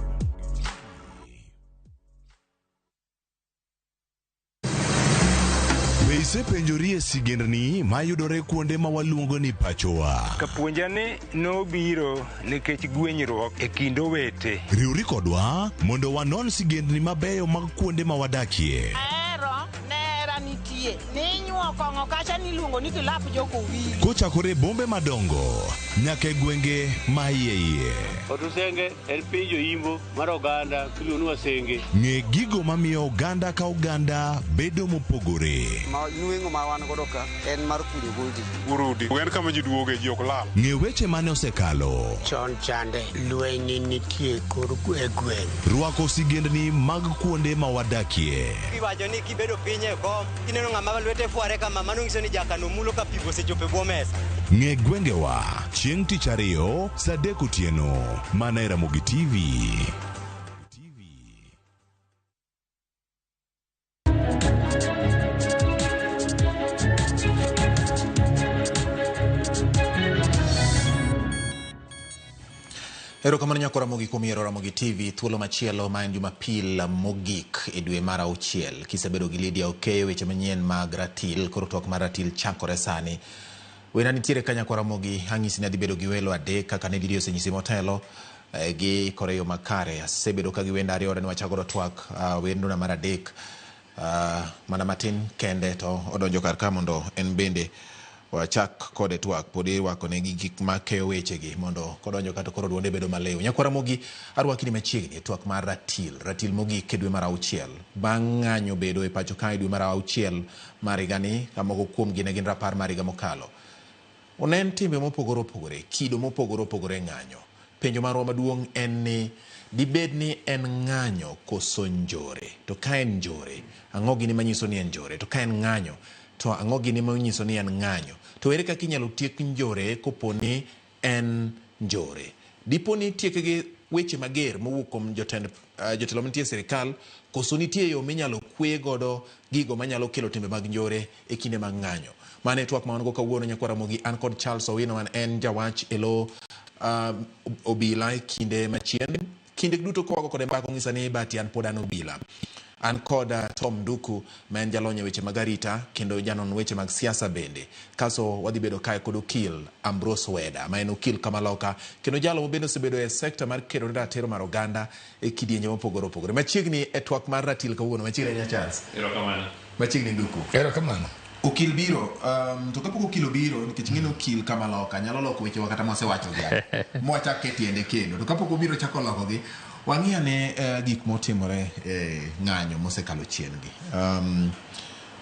Isepenjori e sigendni mayudore kuonde ma waluongo ni pachowa. Kapuonjani nobiro nikech gwenyruok e kind owete. Riwri kodwa mondo wanon sigendni mabeyo mag kuonde ma wadakie. Nera nitie. Ninyuo kong'o kacha niluongo ni kilap joko wili. Kochakore bombe madongo nyaka e gwenge ma iye. Otusenge en piny joimbo mar oganda kiluonu wasenge. Ng'e gigo mamiyo oganda ka oganda bedo mopogore. Nueng'o ma wan godo ka en mar kunyo goldi. Urudi. En kama ji duoge ji ok lal. Ng'e weche mane osekalo. Chon chande lweny nitie kor gweng'. Rwako sigendni mag kuonde ma wadakie. Iwacho ni kibedo piny e kom, ineno ng'ama lwete fuare kama mano nyiso ni jakano mulo ka pipo sechope bwo mesa. Ng'e gwengewa chieng' tich 2 saa 3 otieno, mana e Ramogi TV. Erokamano nyako Ramogi kuom yiero Ramogi TV, thuolo machielo ma en Jumapil mogik e dwe mar 6. Kisebedo gi Lydia Okeyo, weche manyien mag Ratil, koro twak mar Ratil chakore sani. Wena nitiere ka nyako Ramogi, ang'isi ni adhi bedo gi welo adek kaka ne didio senyisi motelo gi koreyo makare. Asebedo ka gi wenda ariyo ne wachago twak wendo na mar adek mana matin kende to odonjo kar ka mondo en bende wachak kode twak podi wako ne gik makeyo weche gi mondo kodonjo kata koro duonde bedo malew. Nyako Ramogi arwaki ni machiegni twak mar Ratil mogik e dwe mar 6 bang' ng'anyo bedo e pacho kae dwe mar 6 mar higani ka moko kuom gine gin rapar mar higa mokalo. Onen timbe mopogore opogore, kido mopogore opogore ng'anyo. Penjo marwa maduong' en ni dibed ni en ng'anyo koso njore. To ka en njore, ang'o gini manyiso ni en njore? To ka en ng'anyo, to ang'o gini manyiso ni en ng'anyo? To ere kaka inyalo tiek njore kopo ni en njore? Dipo ni tieke gi weche mager mowuok kuom jotelo mantie sirikal, koso nitie yo minyalo kwe godo gigo manyalo kelo timbe mag njore e kinde mag ng'anyo? Mane twak ma wan go kawuono nyako Ramogi, an kod Charles Owino, man en jawach elo obila e kinde machien. Kinde duto kwago kode mbako ng'isa ni bati an pod an obila. An kod Tom Duku, ma en jalony e weche mag arita kendo janon weche mag siasa bende. Kaso wadhi bedo kae kod okil Ambrose Weda, ma en okil kamaloka kendo jalo mobende osebedo e sekta mar kedo ratiro mar oganda e kidienje mopogore opogore. Machiegni e twak mar Ratil kawuono, machiegni Charles. Erokamano. Machiegni Duku. Erokamano. Okil biro, to kapok okil biro, nikech ng'eno okil kamaloka nyalo loko weche wakata mwasewacho gi. Mwachak e tiende kendo. To kapok obiro chako loko gi, wang'iya ne gik motimore ng'anyo mosekalo chien gi.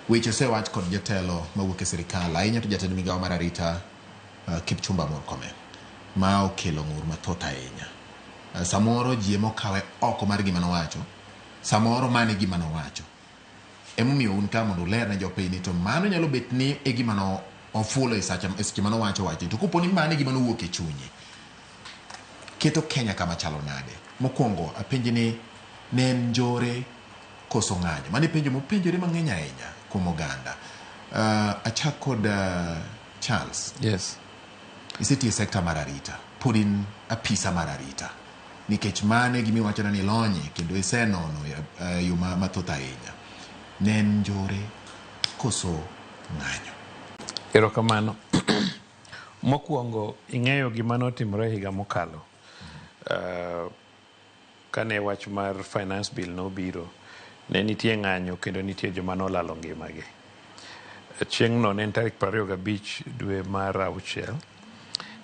Weche osewach kod jatelo mawuok e sirikal ahinya to jatend migawo mar arita Kipchumba Murkomen ma okelo ng'ur mathoth ahinya. Samoro ji emokawe oko mar gima nowacho, samoro mane gima nowacho. Emomiyo un ka mondo uler ne jopiny ni to mano nyalo bet ni e gima no ofulo e seche manowacho wache. To kuponi mano e gima nowuok e chunye, keto Kenya kama chalo nade? Mokwongo apenji ni ne en njore koso ng'anyo? Mane penjo mopenjore mang'eny ahinya kuom oganda. Achak kod Charles. Yes. Iseti e sekta mar arita, pod in apisa mar arita, nikech mane gimi wachona ni lonye kendo isenono yo mathoth ahinya. Ne en njore koso ng'anyo? Erokamano. Mokwongo ing'eyo gima notimore higa mokalo. Kane wach mar finance bill nobiro, ne nitie ng'anyo kendo nitie joma nolalo ngimagi. Chieng'no ne en tarik 25 dwe mar 6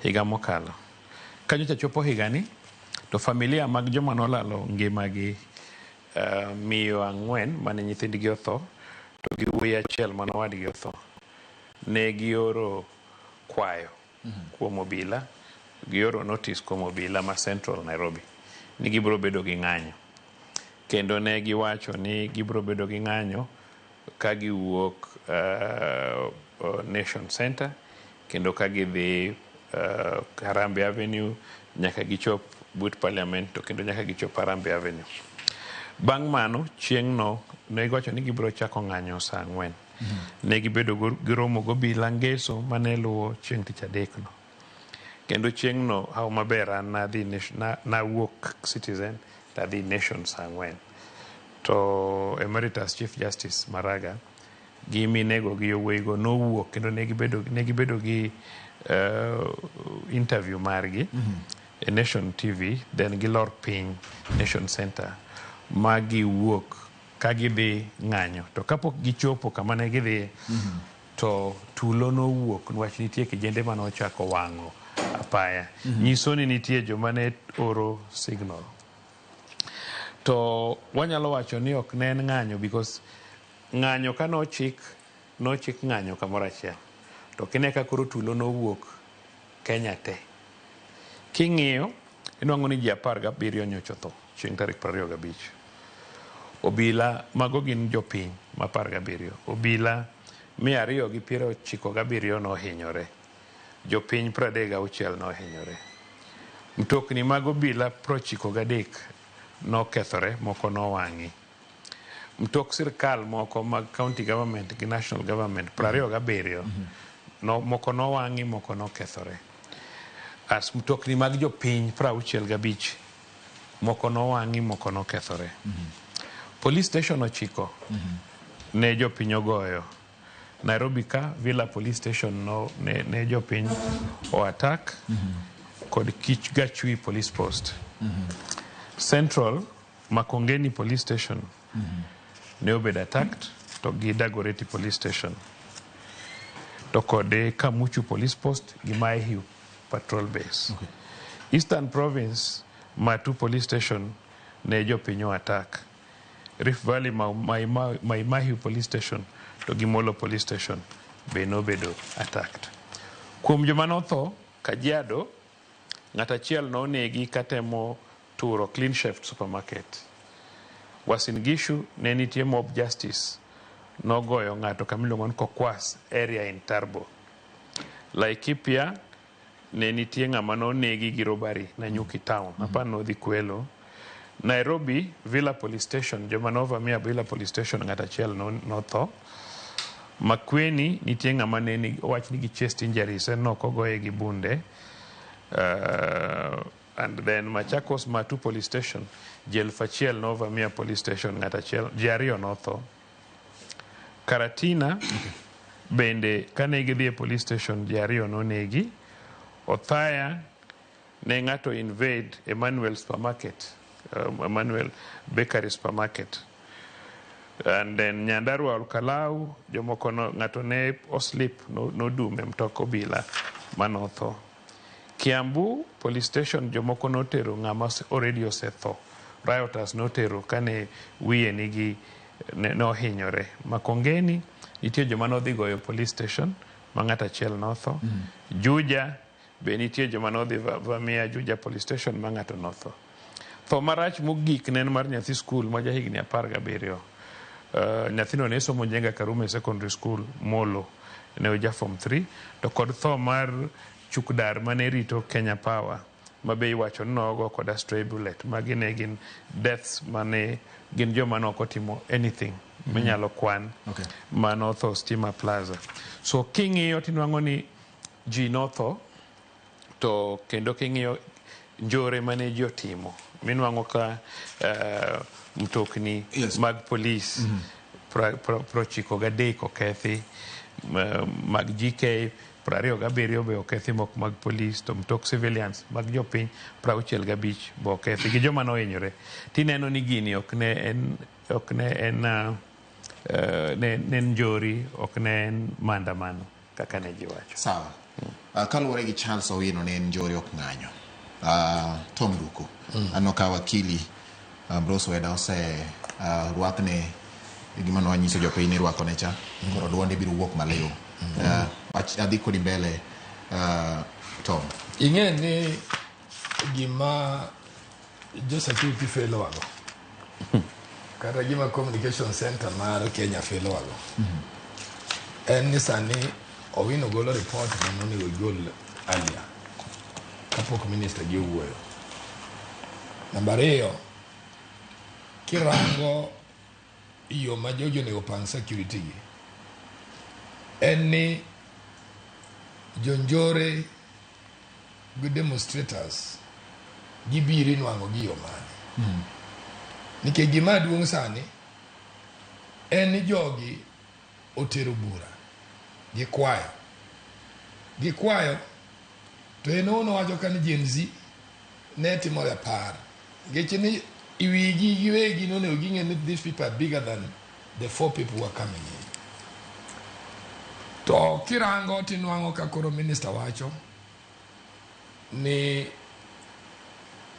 higa mokalo. Ka nyocha chopo higani, to familia mag joma nolalo ngimagi miyo 4 mane nyithindgi otho, to gi wuoyi achiel mane owadgi otho, ne gioro kwayo kuom obila, gioro notice kuom obila ma Central Nairobi ni gibiro bedo gi ng'anyo. Kendo ne giwacho ni gibiro bedo gi ng'anyo ka giwuok Nation Center kendo ka gidhi Harambee Avenue nyaka gichop but Parliament, to kendo nyaka gichop Harambee Avenue. Bang' mano, chieng'no ne giwacho ni gibiro chako ng'anyo saa 4. Ne gibedo giromo gobila ngeso mane luwo chieng' tich adekno. Kendo chieng'no hao maber an nawuok Citizen tadhi Nation saa 4. To Emeritus Chief Justice Maraga gi minego gi yowuoyigo nowuok kendo ne gibedo gi interview margi e Nation TV, then gilor piny Nation Center ma giwuok ka gidhi ng'anyo. To kapok gichopo kama ne gidhi, to tulo nowuok nwach nitie kijende mane ochako wang'o apaya. Nyiso ni nitie joma ne oro signal. To wanyalo wacho ni ok ne en ng'anyo because ng'anyo ka nochik ng'anyo kamoro achiel. To kine ka koro tulo nowuok Kenya te. King'iyo, inwang'o ni ji 17 nyocha otho chieng' tarik 25. Obila mago gin jopiny ma 17. Obila 297 nohinyore. Jopiny 36 nohinyore. Mtokni mag obila 93 nokethore, moko nowang'i. Mtok sirkal moko mag county government gi national government 27 moko nowang'i, moko nokethore. As mtokni mag jopiny 65 moko nowang'i, moko nokethore. Police station 9 ne jopiny ogoyo. Nairobi ka Villa Police Station ne jopiny o-attack kod Kich Gachui Police Post. Central Makongeni Police Station ne obed attacked, to gi Dagoretti Police Station, to kod Kamuchu Police Post gi Maihiu Patrol Base. Eastern Province Matu Police Station ne jopiny o-attack. Rift Valley Maimahiu Police Station to gi Molo Police Station be nobedo attacked. Kuom joma notho, Kajiado ng'at achiel nonegi katemo turo Clean Chef Supermarket. Uasin Gishu ne nitie Mob Justice nogoyo ng'ato kamiluongo ni Kokwas area in Tarbo. Laikipia ne nitie ng'ama nonegi gi robbery na Nyuki Town, hapa nodhi kwelo. Nairobi Villa Police Station, joma novamia Villa Police Station ng'at achiel notho. Makueni nitie ng'ama ne wach ni gi chest injuries, en ok ogoye gi bunde. And then Machakos Matu Police Station, ji 1,000 novamia Police Station, ng'at achiel, ji 2 notho. Karatina bende kane gidhi e Police Station, ji 2 nonegi. Othaya ne ng'ato invade Emmanuel Supermarket, Emmanuel Bakery Supermarket. And then Nyandarua Olkalau, jomoko ng'ato ne oslip nodume mtok obila manotho. Kiambu Police Station, jomoko notero ng'ama already osetho. Rioters notero kane wiye nigi nohinyore. Makongeni nitie joma nodhi goyo police station ma ng'ato achiel notho. Juja be nitie joma nodhi vamia Juja police station ma ng'ato notho. Tho marach mogik ne en mar nyathi skul ma jahigni 17. Nyathino ne somo Njenga Karume Secondary School Molo, ne oja form 3, to kod tho mar Chukdar mane rito Kenya Power ma be iwacho nogo koda stray bullet. Magi ne gin deaths mane gin joma nokotimo anything minyalo kwan manotho Stima Plaza. So king'iyo tinwang'o ni ji notho, to kendo king'iyo njore mane ji otimo minwang'o ka mtokni mag polis 93 okethi, mag GK 27 be okethi mok mag polis, to mtok civilians mag jopiny 65 be okethi gi joma nohinyore. Tineno ni gini ok ne en njori, ok ne en maandamano kaka ne ji wacho. Sawa. Kaluwore gi Charles Owino ne en njori ok ng'anyo. Tom Duko, ano ka wakili Bruce Weda ose rwakne gima nwanyiso jopiny ni rwakone cha, koro duonde biro wuok maliw. Adhi kodi mbele Tom. Ing'e ni gima jo security fellow wago kata gima communication center mar Kenya fellow wago en ni sani Owino golo report manoni ogol earlier kapok minister gi wuoyo. Namba 2, kirango iyo ma jojo ne opang security gi en ni jonjore gi demonstrators gibiri nwang'o gi yo mane. Nikech gima duong' sani en ni jogi otero bura gikwayo to en ono wacho ka ni Gen Z ne timo rapar ngeche ni iwigi giwegi nonego ging'e ni these people are bigger than the 4 people who are coming in. To kirango tinwang'o ka koro minister wacho ni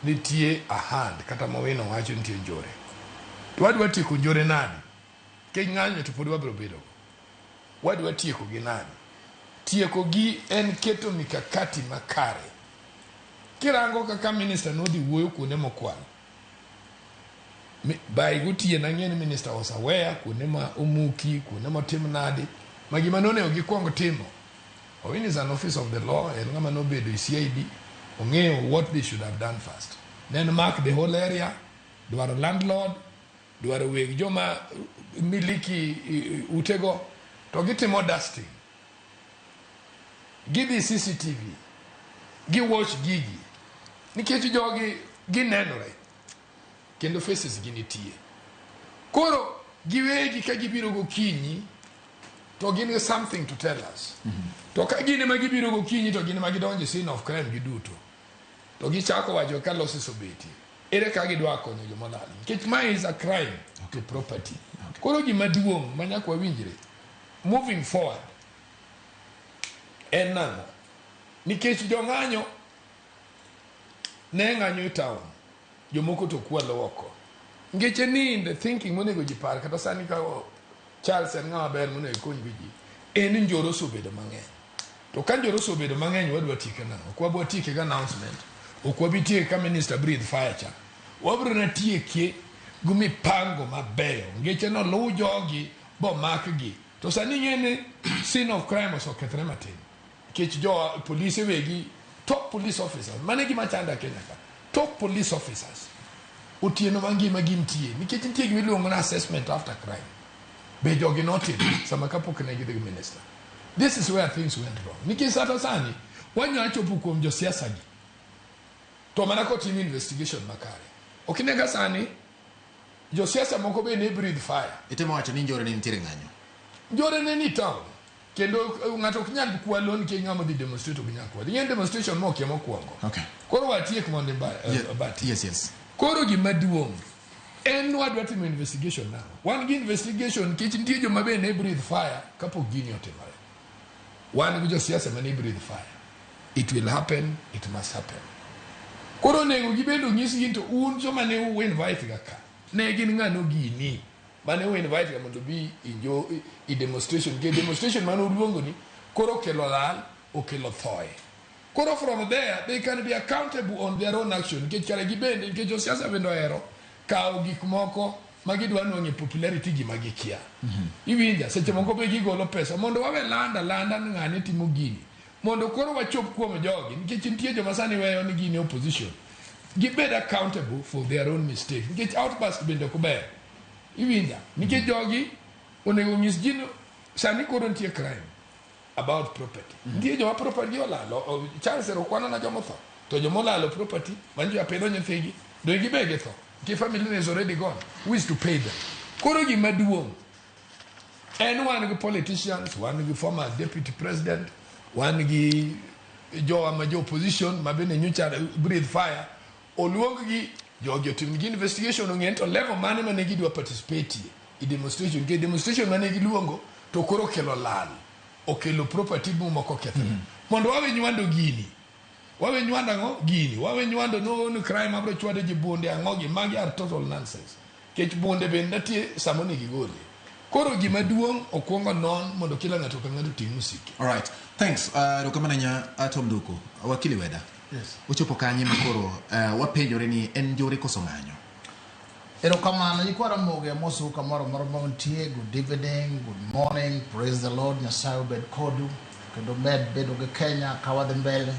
nitie a hand kata Owino wacho nitie njore. To wadwa tieko njore nadi? Kech ng'anyo to pod wabiro bedo. Wadwa tieko gi nadi? Tieko gi en keto mikakati makare. Kirango kaka minister nodhi wuoyo kuonde mokwal. Bai gotieno ang'e ni minister was aware kuonde ma omuki, kuonde motim nadi. Ma gima nonego gikwongo timo. Owino is an office of the law, en ng'ama nobedo e CID, ong'eyo what they should have done first. Then mark the whole area, dwaro landlord, dwaro weg joma miliki utego, to gitimo dusting. Gidhi CCTV, gi watch gigi. Nikech jogi ginenore, kendo faces ginitie. Koro giwegi ka gibiro gokinyi, to gin something to tell us. To ka gine ma gibiro gokinyi to gine ma gidonje scene of crime giduto. To gichako wacho ka losi sobeti. Ere ka gidwa konyo joma lal. Nikech ma is a crime to property. Koro gima duong' ma nyaka wawinjre moving forward en nang'o? Nikech jong'anyo ne ng'anyo e town, jomoko to kwalo oko. Ngeche ni the thinking monego ji par kata sani ka Charles en ng'ama ber monego kony gi ji en njoro osebedo mang'eny. To ka njoro osebedo mang'eny wadwa tieke nang'o? Ok wabwa tieke gi announcement, ok wabi tieke ka minister breathe fire cha. Wabro na tieke gi mipango mabeyo. Ngeche no luw jogi bo makgi. To sani ng'ene scene of crime osekethre matin. Nikech jo polise wegi, top police officers, mane gima chanda Kenya ka, top police officers otieno mangima gintie. Nikech nitie gima iluongo na assessment after crime. Be jogi noted sama kapok ne gidhi minister. This is where things went wrong. Nikech sata sani wanya chopo kuom josiasa gi to mana kotim investigation makare. Okinega sani josiasa moko be ne breathe fire. Itemo wacho ni njore ne nitiere ng'anyo. Njore ne ni town. Kendo ng'ato ok nyal kwalo nikech ng'ama dhi demonstrate gi nyakwa. Ng'en demonstration mokia mokwongo. Okay. Koro watiek mondo bati. Yes. Koro gima duong' en wadwa timo investigation now. Wan gi investigation kich nitie joma be ne breathe fire kapok gini otimore. Wan gi josiasa ma ne breathe fire. It will happen, it must happen. Koro nego gibedo nyisgi to un joma ne invite ga ka. Ne gin ng'ano gini. mane we invite mondo bi i demonstration ke demonstration mane uluongo ni koro kelo lal okelo thoe koro from there they can be accountable on their own action ke kare gibende ke jo siasa bendo ero kao gik moko magidwa nonye popularity gi magikia iwinja seche moko be gigolo pesa mondo wawe landa ngane timo gini mondo koro wachop kuom jogi nikech nitie joma sani weyo ni gini opposition gibed accountable for their own mistake nikech outburst bende kuber iwinja nikech jogi onego nyis jino sani koro nitie crime about property nitie joma property olalo Charles Rokwano na joma tho to joma olalo property manjo apedho nyithigi do gibege tho the family is already gone who is to pay them koro gima duong en wan gi politicians wan gi former deputy president wan gi jo opposition mabene nyocha breathe fire oluong gi jogi otim gi investigation ong'ento level mane mane gidwa participate i demonstration ke demonstration mane giluongo to koro kelo lal okelo property moko kethre mondo wawe nywando gini wawe nywando gini wawe nywando no crime abro chwade ji bunde angogi magi are total nonsense kech bunde ben natie samoni gigole koro gima duong okwongo non mondo kila ng'ato ka ng'ato ting musiki. All right, thanks. Rokamananya Tom Duko wakili weda. Yes. Uchopo kanye makoro wapenjore ni en jore koso ng'anyo. Erokamano yikwara moge mosu kamoro montie good evening, good morning, praise the Lord, Nyasaye bed kodu kendo med bedo ge Kenya kawadhi mbele.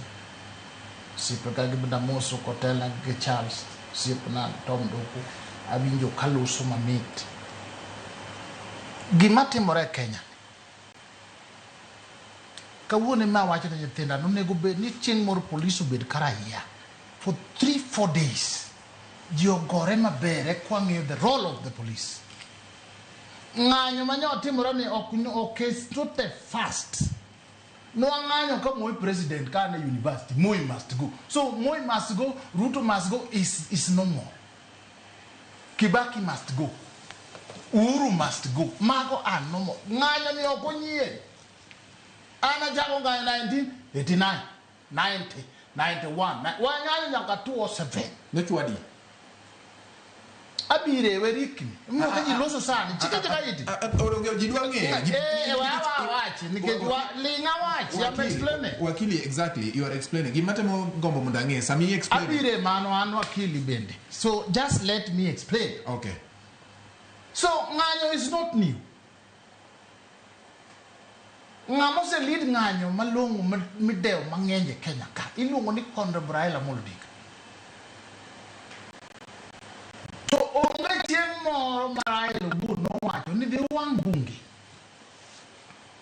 Sipeka gibda mosu kotela ge Charles sipna Tom Duko awinjo kaluso mamit. Gima timore Kenya kawuone ma wacho ne nyithinda nonego bed ni chieng' moro police obed karaya for 3-4 days ji ogore maber kwang'eyo the role of the police. Ng'anyo manyo timore ni ok not the fast no ng'anyo ka Moi president kana university Moi must go, so Moi must go, Ruto must go is no more, Kibaki must go, Uhuru must go, mago are no more. Ng'anyo ni okonyie ana jago ng'anyo 1989 90 91 wang'anyo nyaka 207 nechwadi abire werikni mo ka jiloso sana chike yiti oronge jidwa ng'eyo wachi nikech linga wachi am explaining wakili exactly you are explaining gimatemo gombo mondo ang'e sami explain abire mano an wakili bende, so just let me explain. Okay, so ng'anyo is not new. Ng'amo se lead ng'anyo malongo mideo mang'enye Kenya ka iluongo ni Honorable Raila Odinga. To onge chieng' moro ma Raila no wacho ni the wang bunge,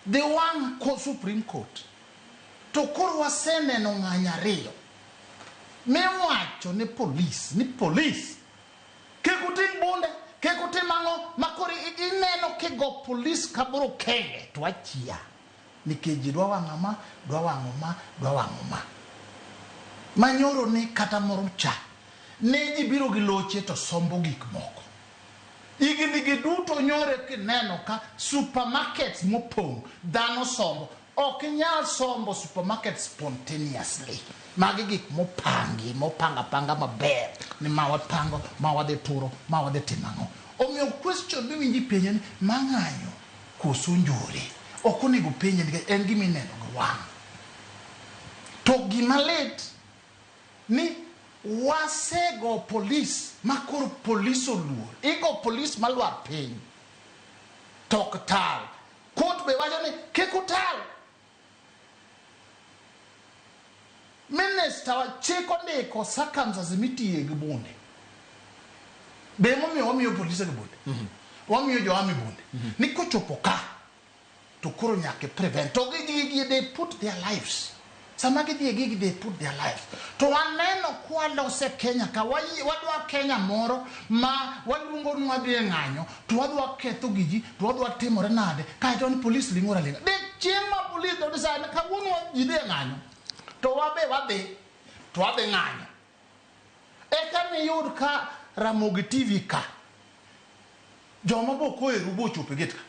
the wang Supreme Court to koro waseneno ng'anyo ariyo miwacho ni police kekuting bunde kekuting mang'o makori ineno kigo police kaburo kenge to achia nikech dwa wang'o ma manyoro ni kata moro cha ne ji biro gi loche to sombo gik moko igni giduto nyore kineno ka supermarkets mopong dhano sombo ok nyal sombo supermarket spontaneously magi gik mopanga maber ni mawapango mawadhi turo mawadhi timang'o omiyo question miwinji penje ni mang'anyo koso njore ok onego penje nikech en gima ineno gi wang'. To gima lit ni wasego police makoro police oluor igo police malwar piny tok tal court be wacho ni kik utal. Minister wa chiko ndiko circumstances mitiye gi bunde be wamiyo police gi bunde wamiyo jo ami bunde ni kochopo ka to koro nyake prevent to gi they put their lives sama gi they put their lives to waneno kwalose Kenya ka wadwa Kenya moro ma waluongo ni wadhi ng'anyo to wadwa ketho giji to wadwa timore nade kaito ni police lingora linga de chieng' ma police do decide ka wuno ji dhi ng'anyo to wadhi ng'anyo eka ni yud ka Ramogi TV ka joma boko eru bochope get ka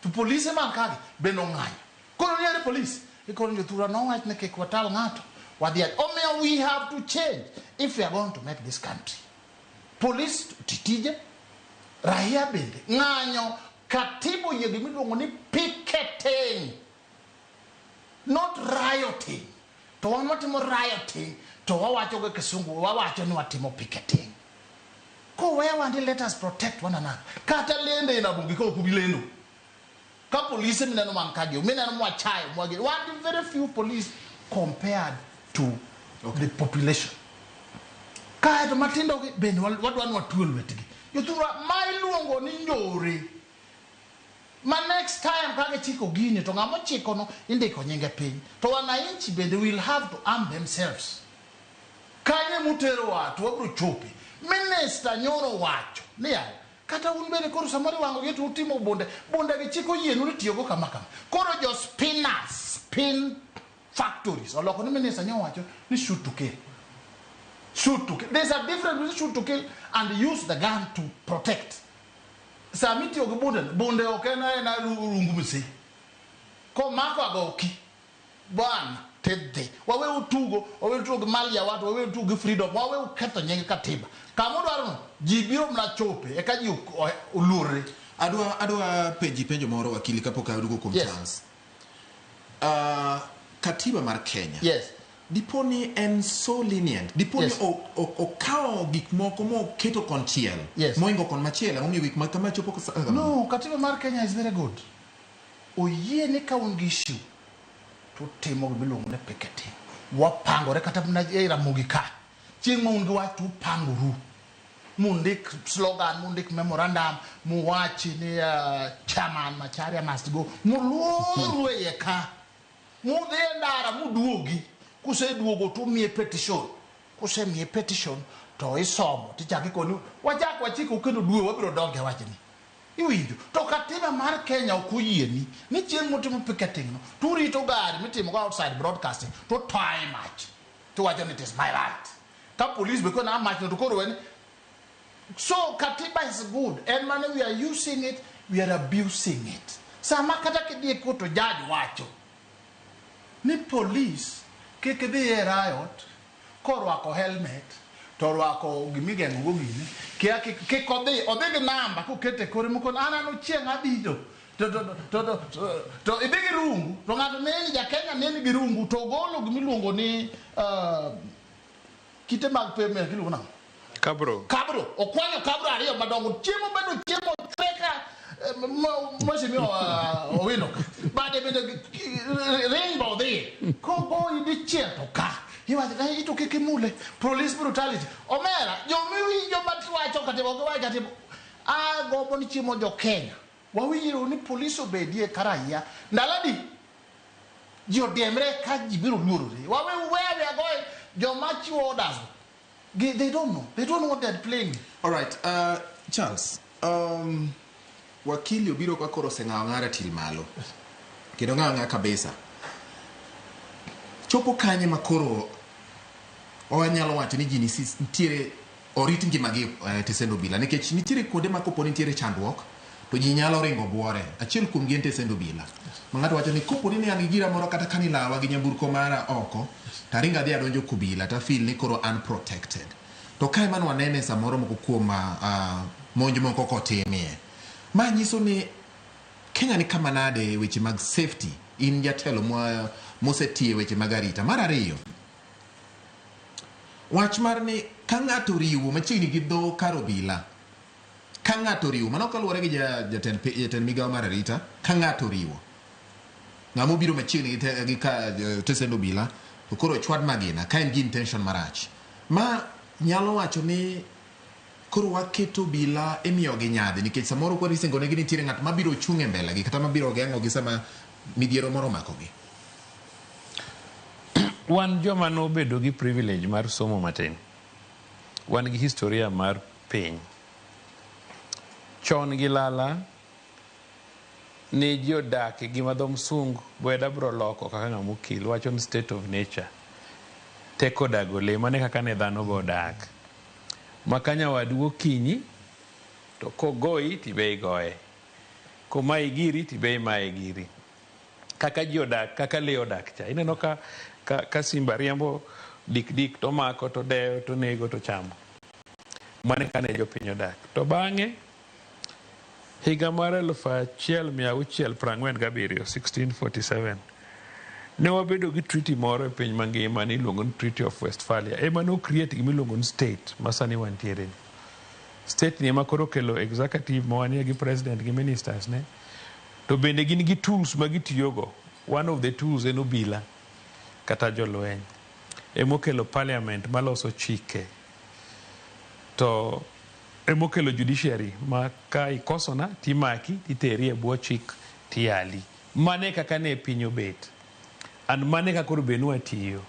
to police man kagi beno ng'anyo kono ni police ikono jotura no wach ne kik watal ng'ato wadhi omiyo we have to change if we are going to make this country. Police titije raia bende ng'anyo katiba oyiego miluongo ni picketing, not rioting. To wan watimo rioting to wawacho go kisungu, wawacho ni watimo picketing. Kowewa ndi let us protect one another. Kata lende ina bungi ko kubilendo. Ka police mineno man kagio, mineno mwachayo mwagi. One very few police compared to the population. Kaya to matindo bende wadwan watuol wetgi. Yotura mai luongo ni nyore. Ma next time kage chiko gini to ngamo chiko no indiko nyinge piny. To wananchi bende will have to arm themselves. Kanye mutero watu wabro chopi. Minister nyoro wacho niya kata un bende koro samari wango gitu utimo bonde gi chiko yienu ni tiyogo kama koro jo spinners spin factories oloko ni minister nyoro wacho ni shoot to kill. There's a difference between shoot to kill and use the gun to protect. Samiti ogo bonde okena na rungumisi ko mako agoki bwana tede wawe utugo mali ya watu, wawe utugo freedom, wawe uketho nyenge katiba. Kamudu aruno jibiro mnachope eka ji ulure. Adwa penjo moro wakili kapoka yudugo kum chance. Katiba mar Kenya. Yes. Diponi en so lenient. Diponi okao gik moko mo keto konchiel. Yes. Moingo kon machiela momiyo gik makama chopo ko. No, katiba mar Kenya is very good. Oye ne ka ungishu to timo bilongo ne picketing. Wapangore kata mna mugika. Chingo ungi watu panguru. Mundik slogan, mundik memorandum, muwachi ni chairman Macharia must go. Muluwe yeka. Mudendara muduogi. Kuse duogo to mie petition. Kuse mie petition to isomo. Tichaki konu. Wajak wachiko kendo duo wabiro donge wachini. Iwinjo. To katiba mar Kenya okuyieni. Ni chieng mutimo picketing no. Turi to gari mitimo go outside broadcasting. To time match. To wajon it is my right. Ka police because na match no to koro weni. So katiba is good, and when we are using it, we are abusing it. Sama kata kidi koto judge wacho. Ni police kekedi riot, korwako helmet, torwako gimige ngugini, ke kodi odegi namba ku kete kore mukon ana no chieng abijo. To ibigi rungu, to ngato neni ja Kenya neni girungu to golo gimiluongo ni kite mag peme kiluongo na Cabro. Okwanyo cabro ariyo madongo. Chiemo bedo chiemo treka mosi mi owino. Bade bedo rainbow there. Kogo idi chiento ka. Hiwa ito kikimule. Police brutality. Omera, yomi yo matwacho katebo kwa katebo. Gobo ni chiemo jo Kenya. Wawiro ni police obedie karaya. Ndaladi. Jo demre ka jibiru lururi. Where we are going, jo machi orders. They don't know. They don't know what they're playing. All right, Charles. Wakili obiro kwa koro ng'ara tilmalo. Kendo ng'a kabisa. Chopo kanye makoro onyalo wacho ni jini ntiere orit ngimagi tesendo bila nikech nitiere kuonde ma kopo nitiere chandruok to ji nyalo ringo buore. Achiel kuom gin tesendo bila. Ng'ato wacho ni kopo ni an gi gira moro kata kanilawa gi nyamburko mara oko taringa dhi adonjo kubila ta feel ni koro unprotected. To kae man wanene samoro moko kuom monj moko kotimie. Ma nyiso ni Kenya ni kama nade weche mag safety in jatelo mosetie weche mag arita. Mar ariyo, wach mar ni ka ng'ato riwo machiegni gi dho kar obila, ka ng'ato riwo mano kaluwore gi jatend migawo mar arita, ka ng'ato riwo ng'amo biro machiegni gi tesend obila to koro chwad magina ka en gi intention marach. Ma nyalo wacho ni koro waketo obila emiyo gi nyadhi nikech samoro koro isingo ne gi nitiere ng'at mabiro chung' e mbele gi kata mabiro geng'o gi sama midhiero moro makogi. Wan joma nobedo gi privilege mar somo matin. Wan gi historia mar piny. Chon gi lala ne ji odak e gima dho msungu bweda bro loko kaka ng'ama okil wacho ni state of nature. Teko dago le mane kaka ne dhano go dak. Makanya wadu okinyi to kogoyi tibe igoye. Komayi giri tibe imaye giri. Kaka ji odak, kaka le odak cha. Ineno ka simba riembo dik to mako to dewo to nego to chamo. Mane kane jopiny odak. To bang'e higa mar 1647 1647 ne wabedo gi treaty moro e piny mangima ni iluongo ni Treaty of Westphalia. Ema no create gima iluongo ni state ma sani wantiere. State ni ema koro kelo executive mawanie gi president gi ministers ne. To bende gin gi tools ma gitiyogo. One of the tools en obila kata jolweny. Emokelo parliament maloso chike. To emokelo judiciary ma ka ikosona timaki titeri e bwo chik tiali. Mane kaka ne piny obet. And mane ka koro benu atiyo.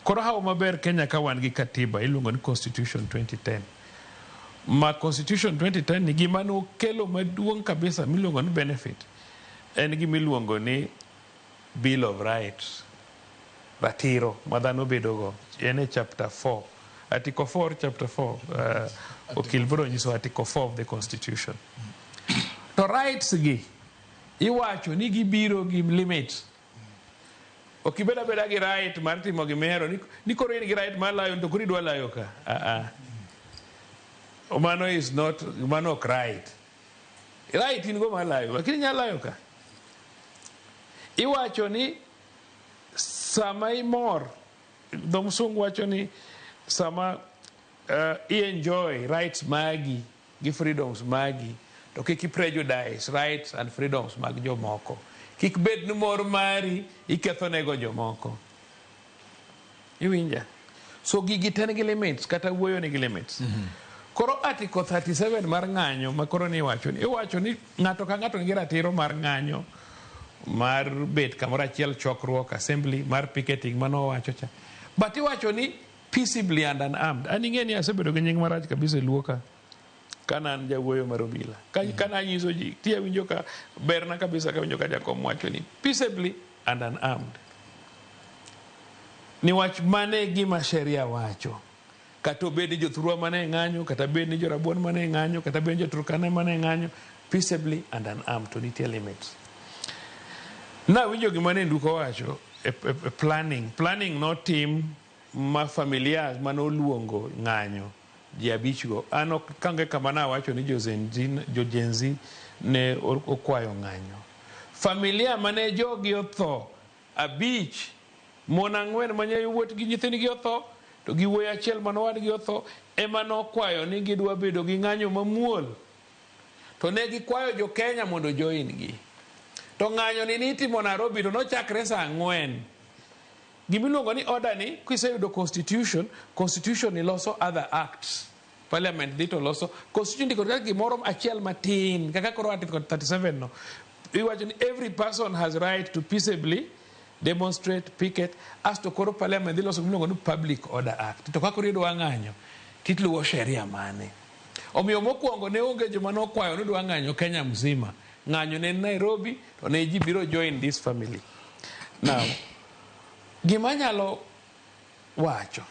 Koro hao maber Kenya ka wan gi katiba iluongo ni Constitution 2010. Ma Constitution 2010 ni gima no kelo maduong' kabisa miluongo ni benefit. En gima iluongo ni Bill of Rights. Ratiro madhano bedogo. En e chapter 4. Article 4 chapter 4. Okil bro nyiso article 4 of the Constitution. To rights gi iwacho ni gibiro gi limits. Okibeda beda gi right mar timo gimero ni koro in gi right mar layo to koro idwa layo ka. Mano is not mano ok right. Right in go mar layo lakini nyalo layo ka. Iwacho ni sama imor dho msungu wacho ni sama enjoy rights magi gi freedoms magi to kik prejudice rights and freedoms mag jomoko. Kik bed ni mor mari iketho nego jomoko. Iwinja? So gigi ten gi limits kata wuoyo ni gi limits. Koro article 37 mar ng'anyo ma koro ni iwacho ni ng'ato ka ng'ato nigi ratiro mar ng'anyo mar bet kamoro achiel chokruok assembly mar picketing mano wacho cha. But iwacho ni peaceably and unarmed. An ing'e ni asebedo gi nying marach kabisa luoka. Kana an jawuoyo mar obila. Kana nyiso ji ti awinjo ka berna kabisa ka winjo ka jakom wacho ni peaceably and unarmed. Ni wach mane gima sheria wacho. Kata bed ni jothurwa mane ng'anyo, kata bed ni jorabuon mane ng'anyo, kata bed ni joturkana mane ng'anyo, peaceably and unarmed to nitie limits. Na winjo gima ne nduko wacho planning no team ma familias mano luongo ng'anyo ji abichgo. Ano kange kama na wacho ni jo Gen Z ne okwayo ng'anyo. Familia mane jogi otho abich mon ang'wen manye wuot gi nyithindgi otho to gi wuoyi achiel manowadgi otho ema nokwayo ni gidwa bedo gi ng'anyo mamuol. To ne gikwayo jo Kenya mondo join gi. To ng'anyo ni nitimo Nairobi to nochakre saa 4. Gimiluongo ni order ni kiseyudo constitution ni loso other acts. Parliament dito loso constitution diko kaka gimoro achiel matin kaka koro article 37 no. Iwacho ni every person has right to peaceably demonstrate, picket, as to koro parliament dilo loso gimiluongo ni Public Order Act. To kaka koro idwa ng'anyo titluwo sheria mane. Omiyo mokwongo ne onge joma nokwayo ni dwa ng'anyo Kenya mzima. Ng'anyo ne Nairobi to ne ji biro join this family. Now, gima nyalo wacho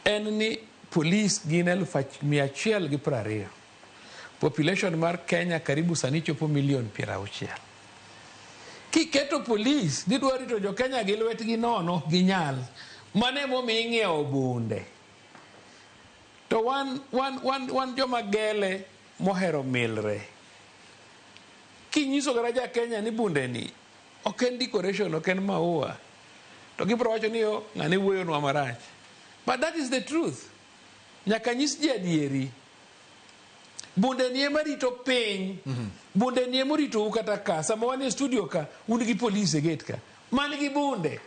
en ni police gin 120. Population mar Kenya karibu sani chopo 60,000,000. Kiketo police ni dwa rito jo Kenya gi lwetgi nono gi nyal. Mane momi ing'iewo bunde. To wan joma gele mohero milre. Kinyiso gara ja Kenya ni bunde ni ok en decoration, ok en maua. To gibro wacho ni yo ng'ane wuoyo nwa marach. But that is the truth. Nyaka nyis ji adieri. Bunde ni ema rito piny. Bunde ni ema rito kata ka. Sama wan e studio ka, un gi police e gate ka. Man gi bunde.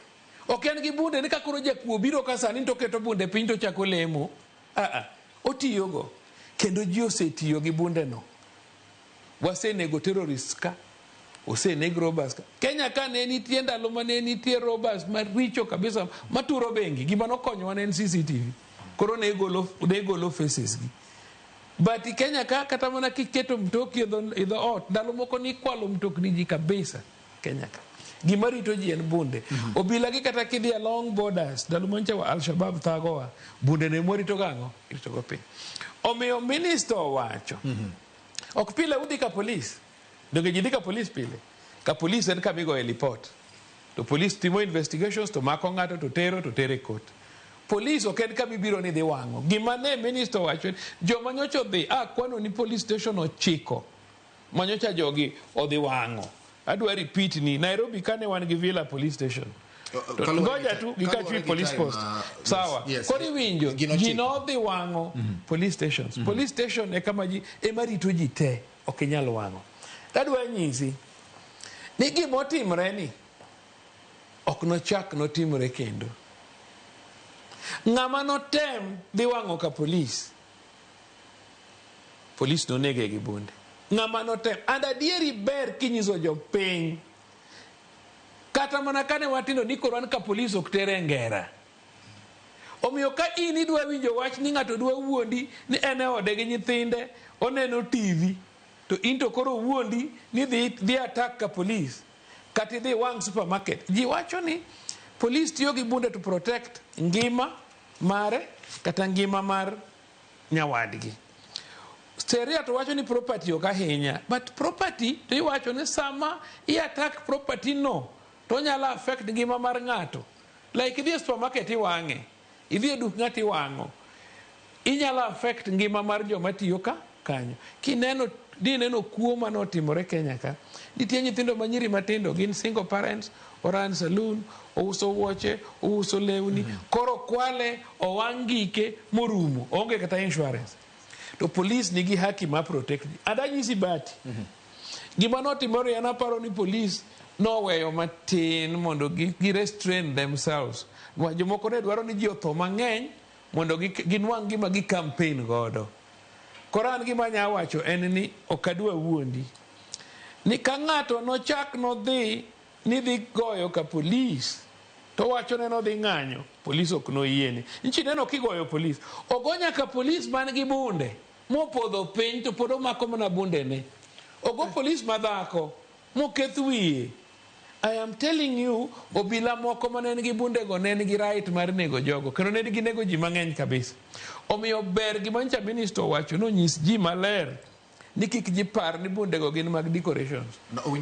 Ok en gi bunde ni kakoro jakuo biro ka sani to keto bunde piny to chako lemo. Otiyogo. Kendo ji osetiyo gi bunde no. Wasenego terrorists ka. Osenego robbers ka. Kenya ka ne nitie ndalo ma ne nitie robbers maricho kabisa maturo bengi. Gima nokonyo wan en CCTV. Koro ne golo faces gi. But Kenya ka kata mana kiketo mtoki idho ot. Ndalo moko ni kwalo mtokni ji kabisa. Kenya ka. Gima rito ji en bunde. Obila gi kata kidhi along borders. Ndalo mancha wa Al-Shabaab thagowa. Bunde ne morito gang'o. Irito go piny. Omiyo minister wacho. Ok pile udhi ka police. Donge ji dhi ka police pile. Ka police en kamigo e report. To police timo investigations to mako ng'ato to tere court. police ok ka bibiro ni dhi wang'o. Gima ne minister wacho, joma nyocha odhi kwano ni police station ochiko manyocha jogi odhi wang'o. Adwa repeat ni Nairobi kane wan gi Villa police station. Ngoja tu gikachwi police post. Sawa. Kodi winjo ji no dhi wang'o police stations. Police station e kama ji emarito ji te ok nyal wang'o. Adwa nyisi ni gima otimre ni ok nochak notimre kendo. Ng'ama notem dhi wang'o ka police nonege gi bunde. Ng'ama notem and adieri ber kinyiso jopiny kata mana kane watindo ni koran ka police ok tere ngera. Omiyo ka in idwa winjo wach ni ng'ato dwa wuondi ni ene ode gi nyithinde oneno TV to in to koro wuondi ni dhi attack ka police kati dhi wang supermarket. Ji wacho ni police tiyo gi bunde to protect ngima mare kata ngima mar nyawadgi. Sheria to wacho ni property ok ahinya, but property to iwacho ni sama i attack property no to nyalo affect ngima mar ng'ato. Like idhi supermarket iwang'e, idhi duk ng'ati wang'o, inyalo affect ngima mar joma tiyo ka kanyo. Neno kuo mano timore Kenya ka. Nitie nyithindo manyiri matindo gin single parents, oran saloon, ouso wuoche, ouso lewni, koro kwale owang' gike morumo, onge kata insurance. To police nigi haki ma protect. Adanyisi bati. Gima notimore yana paro ni police no weyo matin mondo gi restrain themselves. Jomoko ne dwaro ni ji otho mang'eny mondo ginwang' gima gi campaign godo. Koran gima nya wacho en ni okadwa wuondi. Ni ka ng'ato nochak nodhi ni dhi goyo ka police to wacho ne no dhi ng'anyo, police ok noyiene. Nchi neno kigoyo police. Ogonya ka police man gi bunde mopodho piny to pod omako mana bunde ne. Ogo police madhako moketh wiye. I am telling you, obila moko mane nigi bunde go ne nigi right mar nego jogo. Kendo ne nigi nego ji mang'eny kabisa. Omiyo ber gima ncha minister wacho no nyis ji maler ni kik ji par ni bunde go gin mag decorations.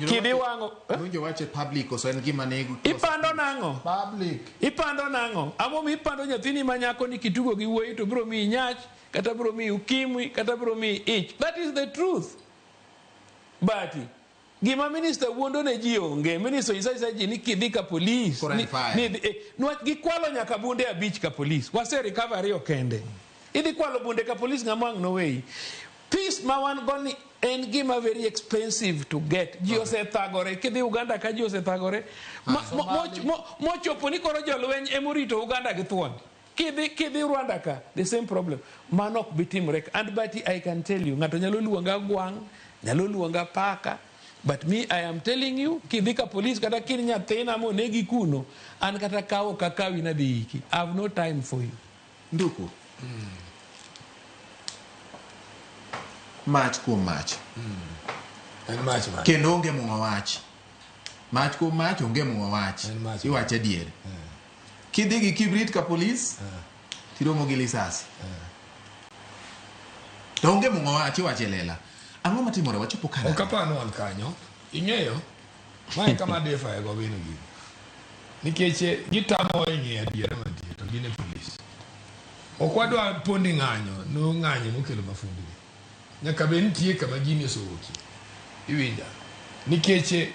Kidi wang'o. Winjo wache public oso en gima nego. Ipando nang'o? Public. Ipando nang'o? Amo mi ipando nyathini manyako ni kitugo gi wuoyi to biro mi nyach, kata biro mi ukimwi, kata biro mi ich. That is the truth. But gima minister wuondo ne ji onge. Minister isa ji ni kidhi ka police. Nwach gikwalo nyaka bunde 5 ka police. Wase recovery okende. Idhi kwalo bunde ka police ng'amang no way. Peace ma wan goni en gima very expensive to get. Ji osethagore. Kidhi Uganda ka ji osethagore. Mochopo ni koro jolweny emorito Uganda gi thuon. Kidhi Rwanda ka, the same problem. Manok bitimre. And but I can tell you, ng'ato nyalo luonga gwang', nyalo luonga paka. But me, I am telling you, kidhi ka police kata kin nyathina mo negi kuno, an kata kawo kakawi na dhi iki. I have no time for you. Nduku. Mach kuom mach. Kendo onge mung'o wach. Mach kuom mach onge mung'o wach. Iwache diere. Kidhi gi kibrit ka police, tiromo gi lisasi. To onge mung'o wach iwache lela. Ang'o matimore wachopo kara? Okapano an kanyo. Ing'eyo? Mae kama defa ego bino gino. Nikeche gitamo ing'e adiera mantie to gine police. Okwadwa pondi ng'anyo, no ng'anyo mokelo mafundi. Nyaka be nitie kama gini osowoki. Iwinja. Nikeche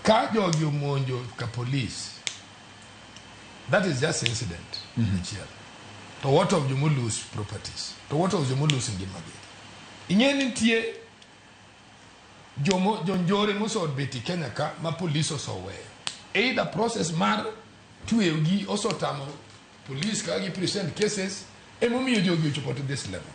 ka jogi omonjo ka police. That is just incident. To what of you lose properties? To what of you lose ngimagi? Ing'eni nitie jonjore mosod beti Kenya ka ma police osoweyo. Either process mar tweyogi osotamo police ka gi present cases emomiyo jogi ochopo to this level.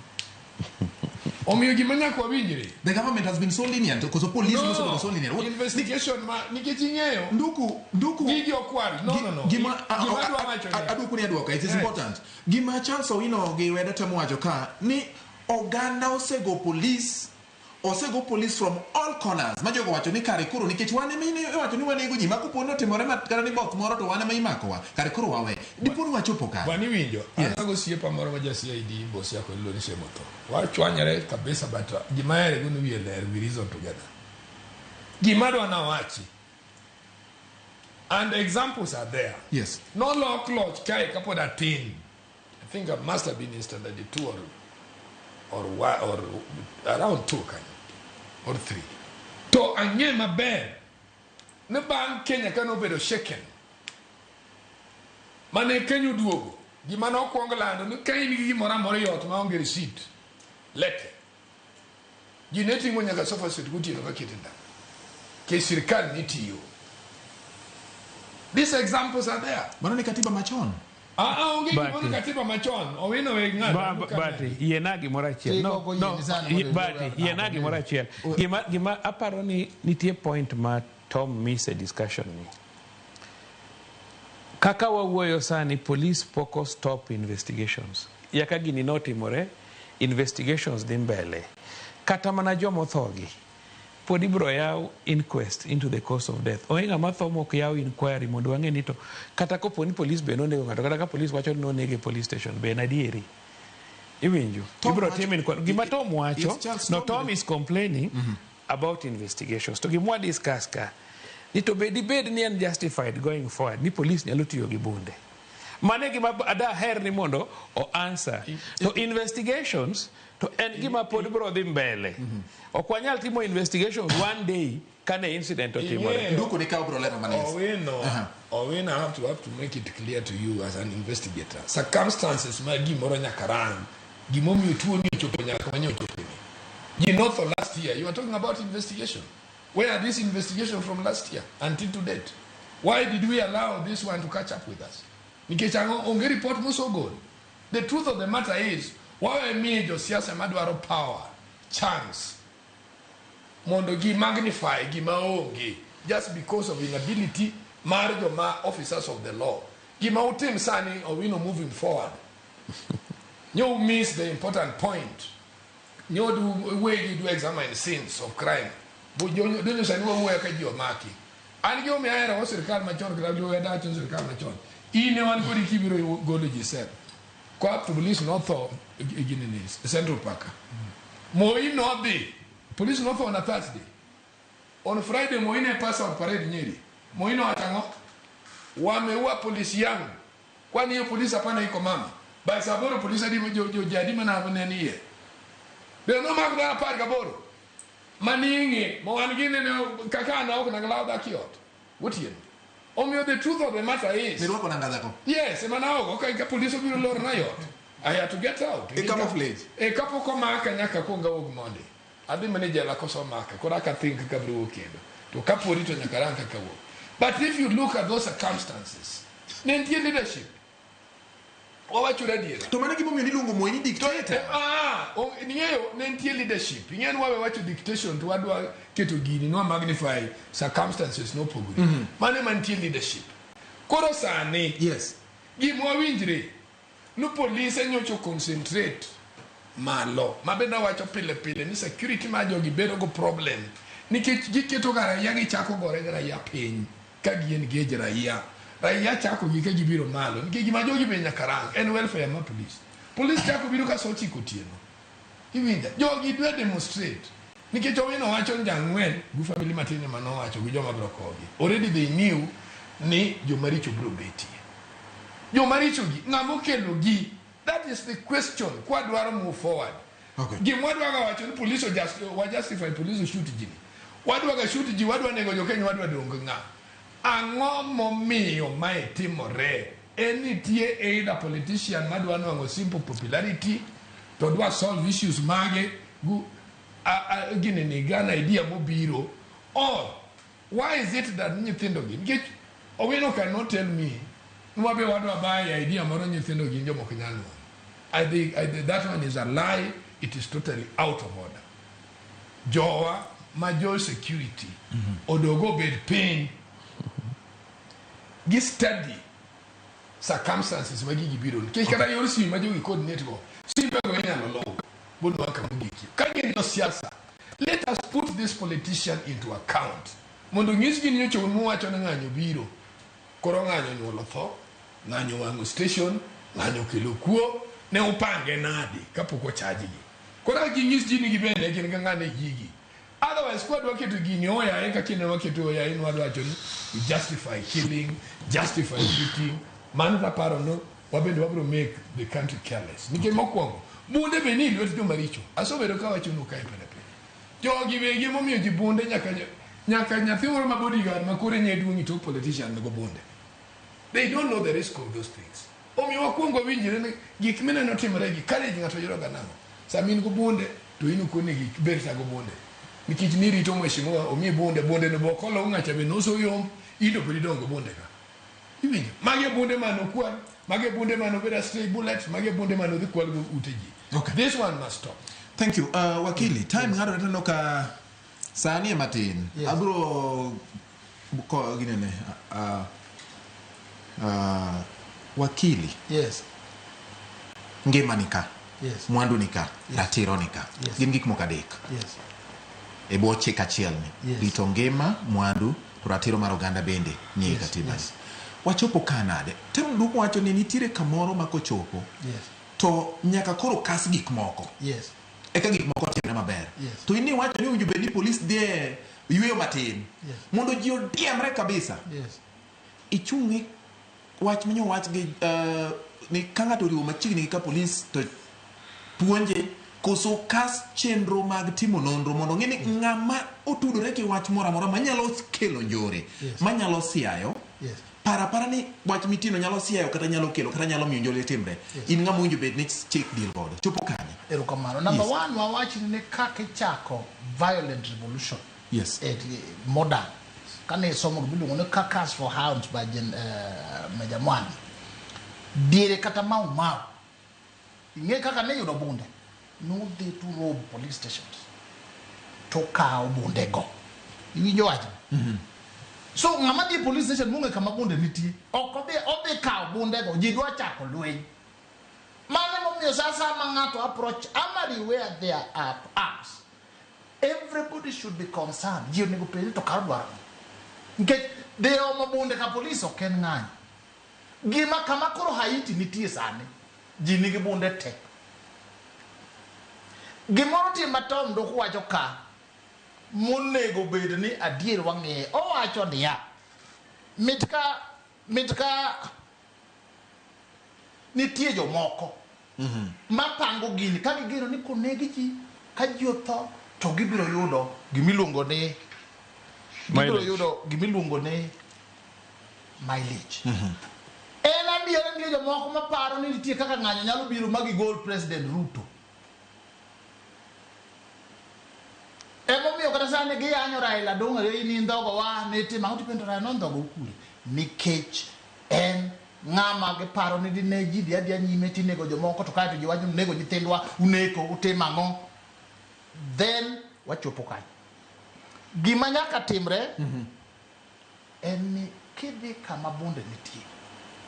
Omiyo gima nyako winjire. The government has been so lenient because the police also been so lenient. What investigation ma nikech ing'eyo. Nduku. Gigi okwari. No. Gima aduku ni aduoka. It is important. Gima Charles Owino gi weda temo wacho ka ni Oganda osego police from all corners. Majogo wacho ni kare koro nikech wane mine wacho ni wane go ji makupono timore makara ni both moro to wane ma imako wa. Kare koro wawe. Diponi wachopo ka. Wani winjo. Anago siepa moro ma jasi ID bosi yako ilo ni shemoto. Wachwanyare kabisa bata. Gimaere gunu wiye ler we reason together. Gimado anawachi. And examples are there. Yes. No law clutch kai kapo da tin. I think it must have been in standard 2 or around 2 kind or 3. To anye maber. Ne ban Kenya kano bedo shaken. Mane Kenya duogo. Di mano kwongo lando ni kai ni mora yot ma onge receipt. Lete. Jineti ngonya ka sofa sit guti no kakitinda. Ke sirikali nitiyo. These examples are there. Mano ni katiba machon. Onge ni katiba machon. Owino we ng'ado. Bati yenagi morachiel. No. Bati yenagi morachiel. Gima aparo ni nitie point ma Tom miss a discussion ni. Kaka wawuoyo sani police poko stop investigations. Yaka gini notimore investigations dhi mbele. Kata mana jomo thogi. Podi bro yaw inquest into the cause of death. Oinga mathomo ok yaw inquiry mondo wang'e ni to kata kopo ni police be nonego ng'ato kata ka police wacho ni nonege police station be na dieri. Iwinjo. Ibro timi gima Tom wacho. No, Tom is complaining about investigations. To gimwa discuss ka ni to bedi ni unjustified going forward. Ni police nyalo tiyo gi bunde. Mane gima ada her ni mondo o answer. To investigations to en gima pod bro dhi mbele. Okwanyal timo investigations one day kane incident otimore. Nduku ni ka bro lero manes. Owino have to make it clear to you as an investigator. Circumstances ma gimoro nyakaran. Gimomiyo tuo ni chopo nyaka manyo chopo. You know for last year you are talking about investigation. Where are these investigations from last year until to date? Why did we allow this one to catch up with us? Nikechango onge report muso good. The truth of the matter is, why me jo siasa madwaro power, chance, mondo gi magnify gi maonge just because of inability marriage of my officers of the law. Gi mautim sani or we no moving forward. You miss the important point. You do way you do examine sins of crime. But you don't say no way ka jo maki. And you me ayra o serikal machon ka do da chon serikal machon. Ine wan ko dikibiro go loji set. Ko up to police not thought again Central Park. Moi no be police not on a Thursday. On Friday moi ne pass out parade nyeri. Moi no atango. Wameua police yangu. Kwani hiyo police hapana iko mama. By saboro police adi jo jadi mana nani ye. Be no magda par kaboro. Maningi mo angine ne kaka na ok na glauda kiot. Wotien. Omio the truth of the matter is. Nilwako na ngazako. Yes, manao okay ka police biro lor na yot. I had to get out. A camouflage. E kapo ko maka nyaka ko ngawo Monday. Adi manager la ko so maka. Ko ka think ka bro kendo. To kapo rito nyaka ranka ka wo. But if you look at those circumstances, nentie leadership. Owa chura diera. To mana gimo milungo mo ni dictator. Niyo nentie leadership. Nyen wawe wacho dictation to wadwa keto gini no magnify circumstances no poguri. Mane mantie leadership. Koro sane. Yes. Gimo winjre. No police nyocho concentrate malo. Mabena wacho pile ni security majo gibedo go problem. Nikech giketo gara yagi chako gore gara ya piny. Ka gien geje raia. Raia chako gike gibiro malo. Nikech gimajo gibenya karang. En welfare ma police. Police chako biro ka sochi kotieno. Iwinja. Jogi dwe demonstrate. Nikech owino wacho njang'wen gu family matine mano wacho gi joma bro kogi. Already they knew ni jomaricho bro betie. Jomaricho gi ng'amo kelo gi. That is the question. Kwa dwaro move forward. Okay. Gimwadwa ga wacho ni police wa justify police shoot jini. Wadwa ga shoot ji wadwa nego jokenya wadwa dongo ng'a. Ang'o momiyo mae timore? Enitie either politician madwa nwango simple popularity to dwa solve issues mage gu gine ni gana idea mobiro, or why is it that nyithindo gi get Owino cannot tell me nwabe wadwa buy idea moro nyithindo gi njomo kinyalo. I think that one is a lie. It is totally out of order. Joa major security odogo bed pain gi study circumstances magi gibiro ke kada yorsi majo gi coordinate go simple go nyalo lo bono aka mugiki kage no siasa. Let us put this politician into account. Mondo nyis gi nyocho mu wacho na ng'anyo biro koro ng'anyo nyuolo tho, ng'anyo wango station, ng'anyo kelo kuo ne upange nadi kapoko chaji gi. Koro gi nyis ji ni gibende gin ng'ane gigi. Otherwise, what work to Guinea, I can work to in what justify killing, justify shooting. Man, no, what will make the country careless. Nike Mokwongo. Bunde Benin, what do Maricho? I saw the Kawachu no Kaipenepe. Jo give a game of me, Bunde Nyaka, theory my bodyguard, Makure doing it to politicians, no Bunde. They don't know the risk of those things. Omi Wakwongo Winji, Gikmina not him regi, carrying at Yoganamo. Samin go Bunde, to Inukuni, Berta go Bunde. Mikijiniri to Meshimo, or me Bunde, no Bokolo, Nachabe, no so young, Ido Pridongo Bundeka. Even Magia Bundeman no Kwan, Magia Bundeman over a stray bullet, Magia Bundeman of the Kwalu Uteji. Okay. This one must stop. Thank you. Wakili, time ngaro retanoka Sani Martin. Abro buko ginene wakili. Yes. Ngemanika. Yes. Mwandunika. Ratironika. Yes. Gingik mokadek. Yes. Ebo cheka chielni. Yes. Rito ngema, mwandu, ratiro maroganda bende nie katiba. Yes. Wachopo kanade. Tem duko wacho ni nitire kamoro makochopo. Yes. To nyaka koro kas gik moko. Yes. Eka gik moko timre maber. Yes. To ini wacho ni unjube ni police de yueyo matin. Yes. Mondo ji odiemre kabisa. Yes. Ichungi wach minyo wach gi ni kanga to riwo machiegni ka police to puonje koso kas chenro mag timo nonro mondo ng'e ni ng'ama otudore ki wach moro amora manyalo kelo njore, manyalo siayo. Yes. Para ni wach mitino nyalo siayo kata nyalo kelo kata nyalo miyo njore timre. In ng'ama winjo bed ni check deal godo. Chopo kanye. Erokamano. Number one, wawachi ni kake chako violent revolution. Yes. Modern. Kane somo gibilu ngone Carcass for Hounds by Major Mwangi. Dire kata mau. Inge kaka ne yudo bunde. No they to rob police stations. To kao bunde go. Iwinjo wacho. So ngama di police station munge kama bunde nitie. Obe kao bunde go jidwa chako lweny. Mane momiyo sasa mangato approach amari where there are arms. Everybody should be concerned. Jio nego peli to kardwaro. Nke de omo bunde ka police oken ng'any. Gima kama koro Haiti nitie sani. Ji nigi bunde tek. Gimoro ti matom do wacho ka monego bed ni adier wang'e owacho niya mitka nitie jomoko mapango gini ka gigero ni konegi ji ka ji otho to gibiro yudo gimiluongo ni mileage. En adier ni jomoko maparo ni nitie kaka ng'anyo nyalo biro magigol President Ruto. Emo miyo kata sani giyanyo Raila donga ni ndogo wa neti mauti pento Raila ndogo ukuri nikech en ng'ama giparo ni dine ji dia nyime tinego jomoko to kae to jiwacho nego nyithindwa uneko utimo ang'o, then wachopo kanyo. Gima nyaka timre en ni kidhi kama bunde nitie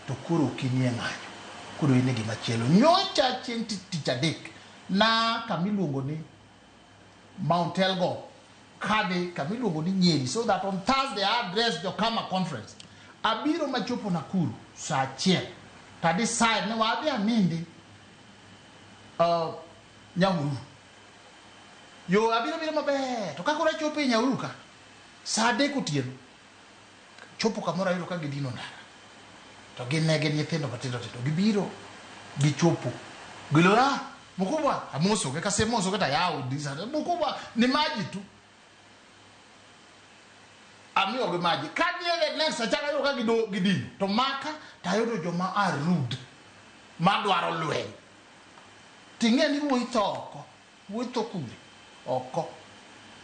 to koro kinie ng'anyo koro ine gima chielo nyocha chieng' tich adek na kamiluongo ni Mount Elgo kade kamiluongo ni Nyeri, so that on Thursday I address the Kama conference abiro machopo Nakuru saa 1 to decide ne wabi amindi Nyahururu yo abiro maber to kakora chopo Nyahururu ka saa 3 otieno chopo kamoro ayudo ka gidino ndara to ginege nyithindo matindo gibiro gichopo gilora mkubwa amoso ke kasemoso kata yao disa mkubwa ni maji tu amio ge maji kadi ele next achaka yo ka gidino to maka tayodo joma are rude madwaro lweny tinge ni wuito kule oko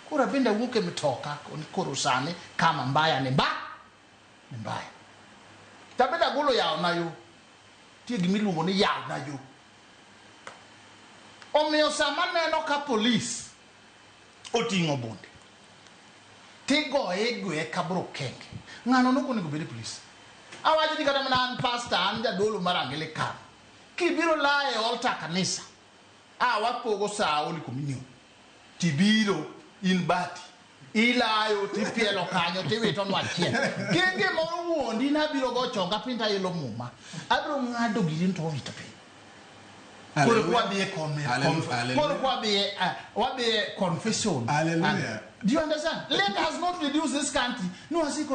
kura benda wuke mitoka ni koro sane kama mbaya ni mbaya tabeda gulo yao nayo tie gimiluongo ni yao nayo omiyo sama neno ka police oting'o bunde tigoye kabro kenge ng'ano nokonego bed police. Awacho ni kata mana an pastor an jadolo mar Anglican kibiro lae altar kanisa wapogo saa Holy Communion tibiro in bati ilayo tipielo kanyo tiwito nwachiel genge moro wuondi nabiro go chonga pinta ilo muma abiro ng'ado giri to wito piny koro wabiye confession. Hallelujah. Do you understand? Land has not reduced this country. No, I see,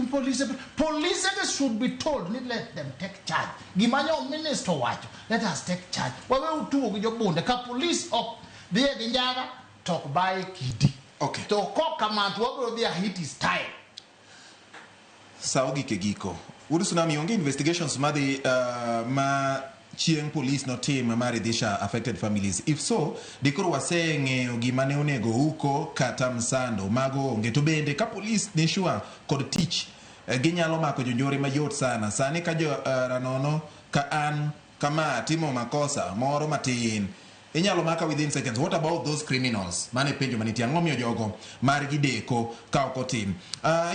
police should be told, let them take charge. Gimanyo minister watch. Let us take charge. What we do with your bone? The police of the Ginjaga talk by Kidi. Okay. To call command, what will their hit is time. Saugi Kegiko. Urusunami onge investigations ma Chieng police no team maridhisha affected families. If so, dikuru wasenge gimane onego huko kata msando mago onge to bende ka police ne sure kod teach ginyalo mako jonjore mayot sana. Sani ka jo ranono ka an kama timo makosa moro matin inyalo maka within seconds. What about those criminals? Mane penjo manitia ngomio jogo margi deko ka okotim.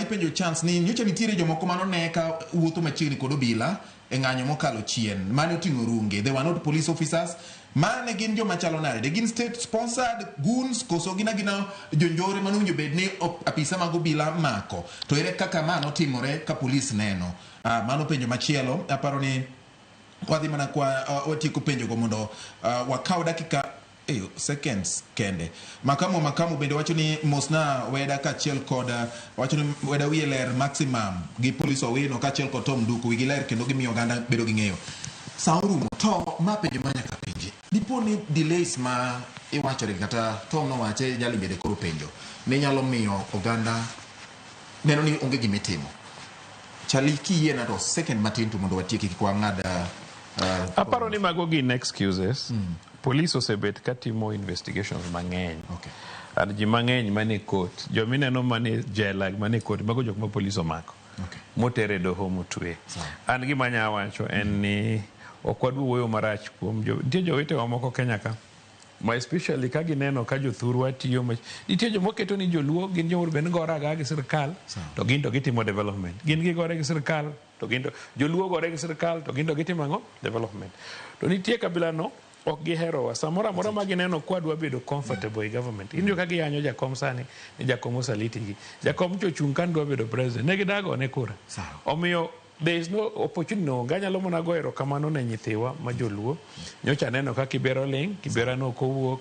Ipenjo chance ni nyocha nitire jomoko mano neka wuotho machiegni kod obila enganyo mokalo chien mane otingo runge. They were not police officers. Mane gin joma chalo nare. They gin state sponsored goons koso gina jonjore manunjo bedne apisa mag obila mako. To ere kaka mano timore ka police neno. Mano penjo machielo aparo ni wadhi mana kwa watieko penjo go mondo wakaw dakika seconds kende. Makamu bende wacho ni mosna weda ka chiel koda wacho ni weda wiye ler maximum gi police owino ka chiel kod Tom Duku wigi ler kendo gimiyo ganda bedo gi ng'eyo. Saurumo to ma penjo manya ka penje. Dipo ni delays ma iwachore kata Tom no wache jali bede koro penjo. Ne nyalo miyo oganda neno ni onge gimitimo. Chaliki yena to second matin to mondo watieki kwa ngada aparo ni mago gin excuses. Police osebet katimo investigations mang'eny. Okay. And ji mang'eny mane court. Jo mineno mane jela mane court mago jok ma police omako. Okay. Motere doho motwe. An gima nya wacho en ni okwadu wuoyo marach kuom nitie jowete moko Kenya ka. Ma especially ka gineno ka jothurwa tiyo nitie jomoko keto ni joluo gin jomor ben gora ga gi sirkal to gin to gitimo development. Gin gi gore gi sirkal to gin to joluo gore gi sirkal to gin to gitimo ngo development. To nitie kabila no ok giherowa samora mora ma gineno kwadwa bedo comfortable in government. Indio ka giyanyo jakom sani ni jakom osaliti gi. Jakom chochung kan dwa bedo president. Ne gidago ne kura. Omiyo there is no opportunity no ganyalo mona goero kamano ne nyithiwa ma joluo. Nyocha neno ka Kibera ling, Kibera no kowuok.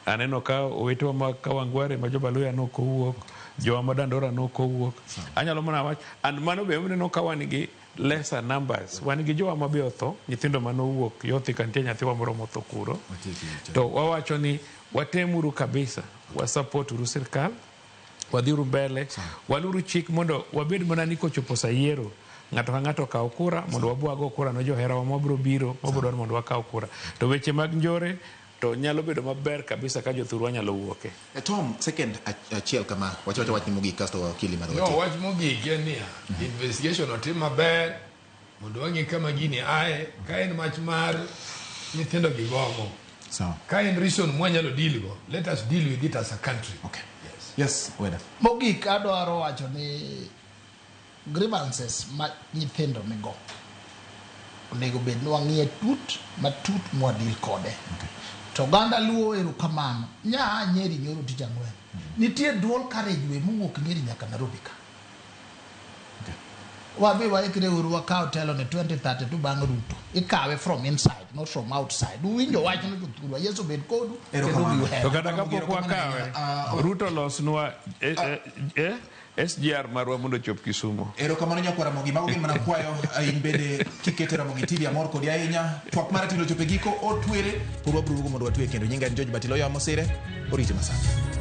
Aneno ka owetewa ma Kawangware ma jobaluya no kowuok. Jowa ma Dandora no kowuok. Anyalo mona wach and mano be no ka wan gi lesser numbers. Wan gi jowa ma be otho, nyithindo mano wuok yothi kantie nyathiwa moro motho kuro. To wawacho ni watemuru kabisa, wa support uru sirkal, wadhiru mbele, waluru chik mondo wabed mana ni kochopo sa yiero. Ng'ato kaw kura mondo wabwago kura no johera wa mabro biro mabro mondo wakaw kura. To weche mag njore to nyalo bedo maber kabisa ka jothurwa nyalo wuoke. Tom, second achiel kama wacho wach mogik kasto wakili maro. No, wach mogik en niya, investigation otim maber mondo wang'e kama gini ae ka en mach mar nyithindo gi gomo. Ka en reason mwanyalo deal go, let us deal with it as a country. Okay. Yes, weda. Mogik adwaro wacho ni grievances ma nyithindo nigo onego bed ni wang'iye matut mwadil kode. To ganda luo erokamano nya Nyeri nyoro tich ang'wen. Nitie duol karejwe mowuok Nyeri nyaka Nairobi ka. Wabe waikre uru wakaw telo ne 2032 bang' Ruto. Ikawe from inside, not from outside. Uwinjo wach no jothurwa Yesu bed kodu. To kata kapok wakawe Ruto losnwa SGR marwa mondo chop Kisumo. Erokamano nyakwara mogi mago gin mana kwayo in bende kiketera mogi TV amor kodi ahinya. Twak mara tilo chope giko otwere. Purwa brugo mondo watwe kendo nyinga George Batiloyo Amosire. Orite masaka.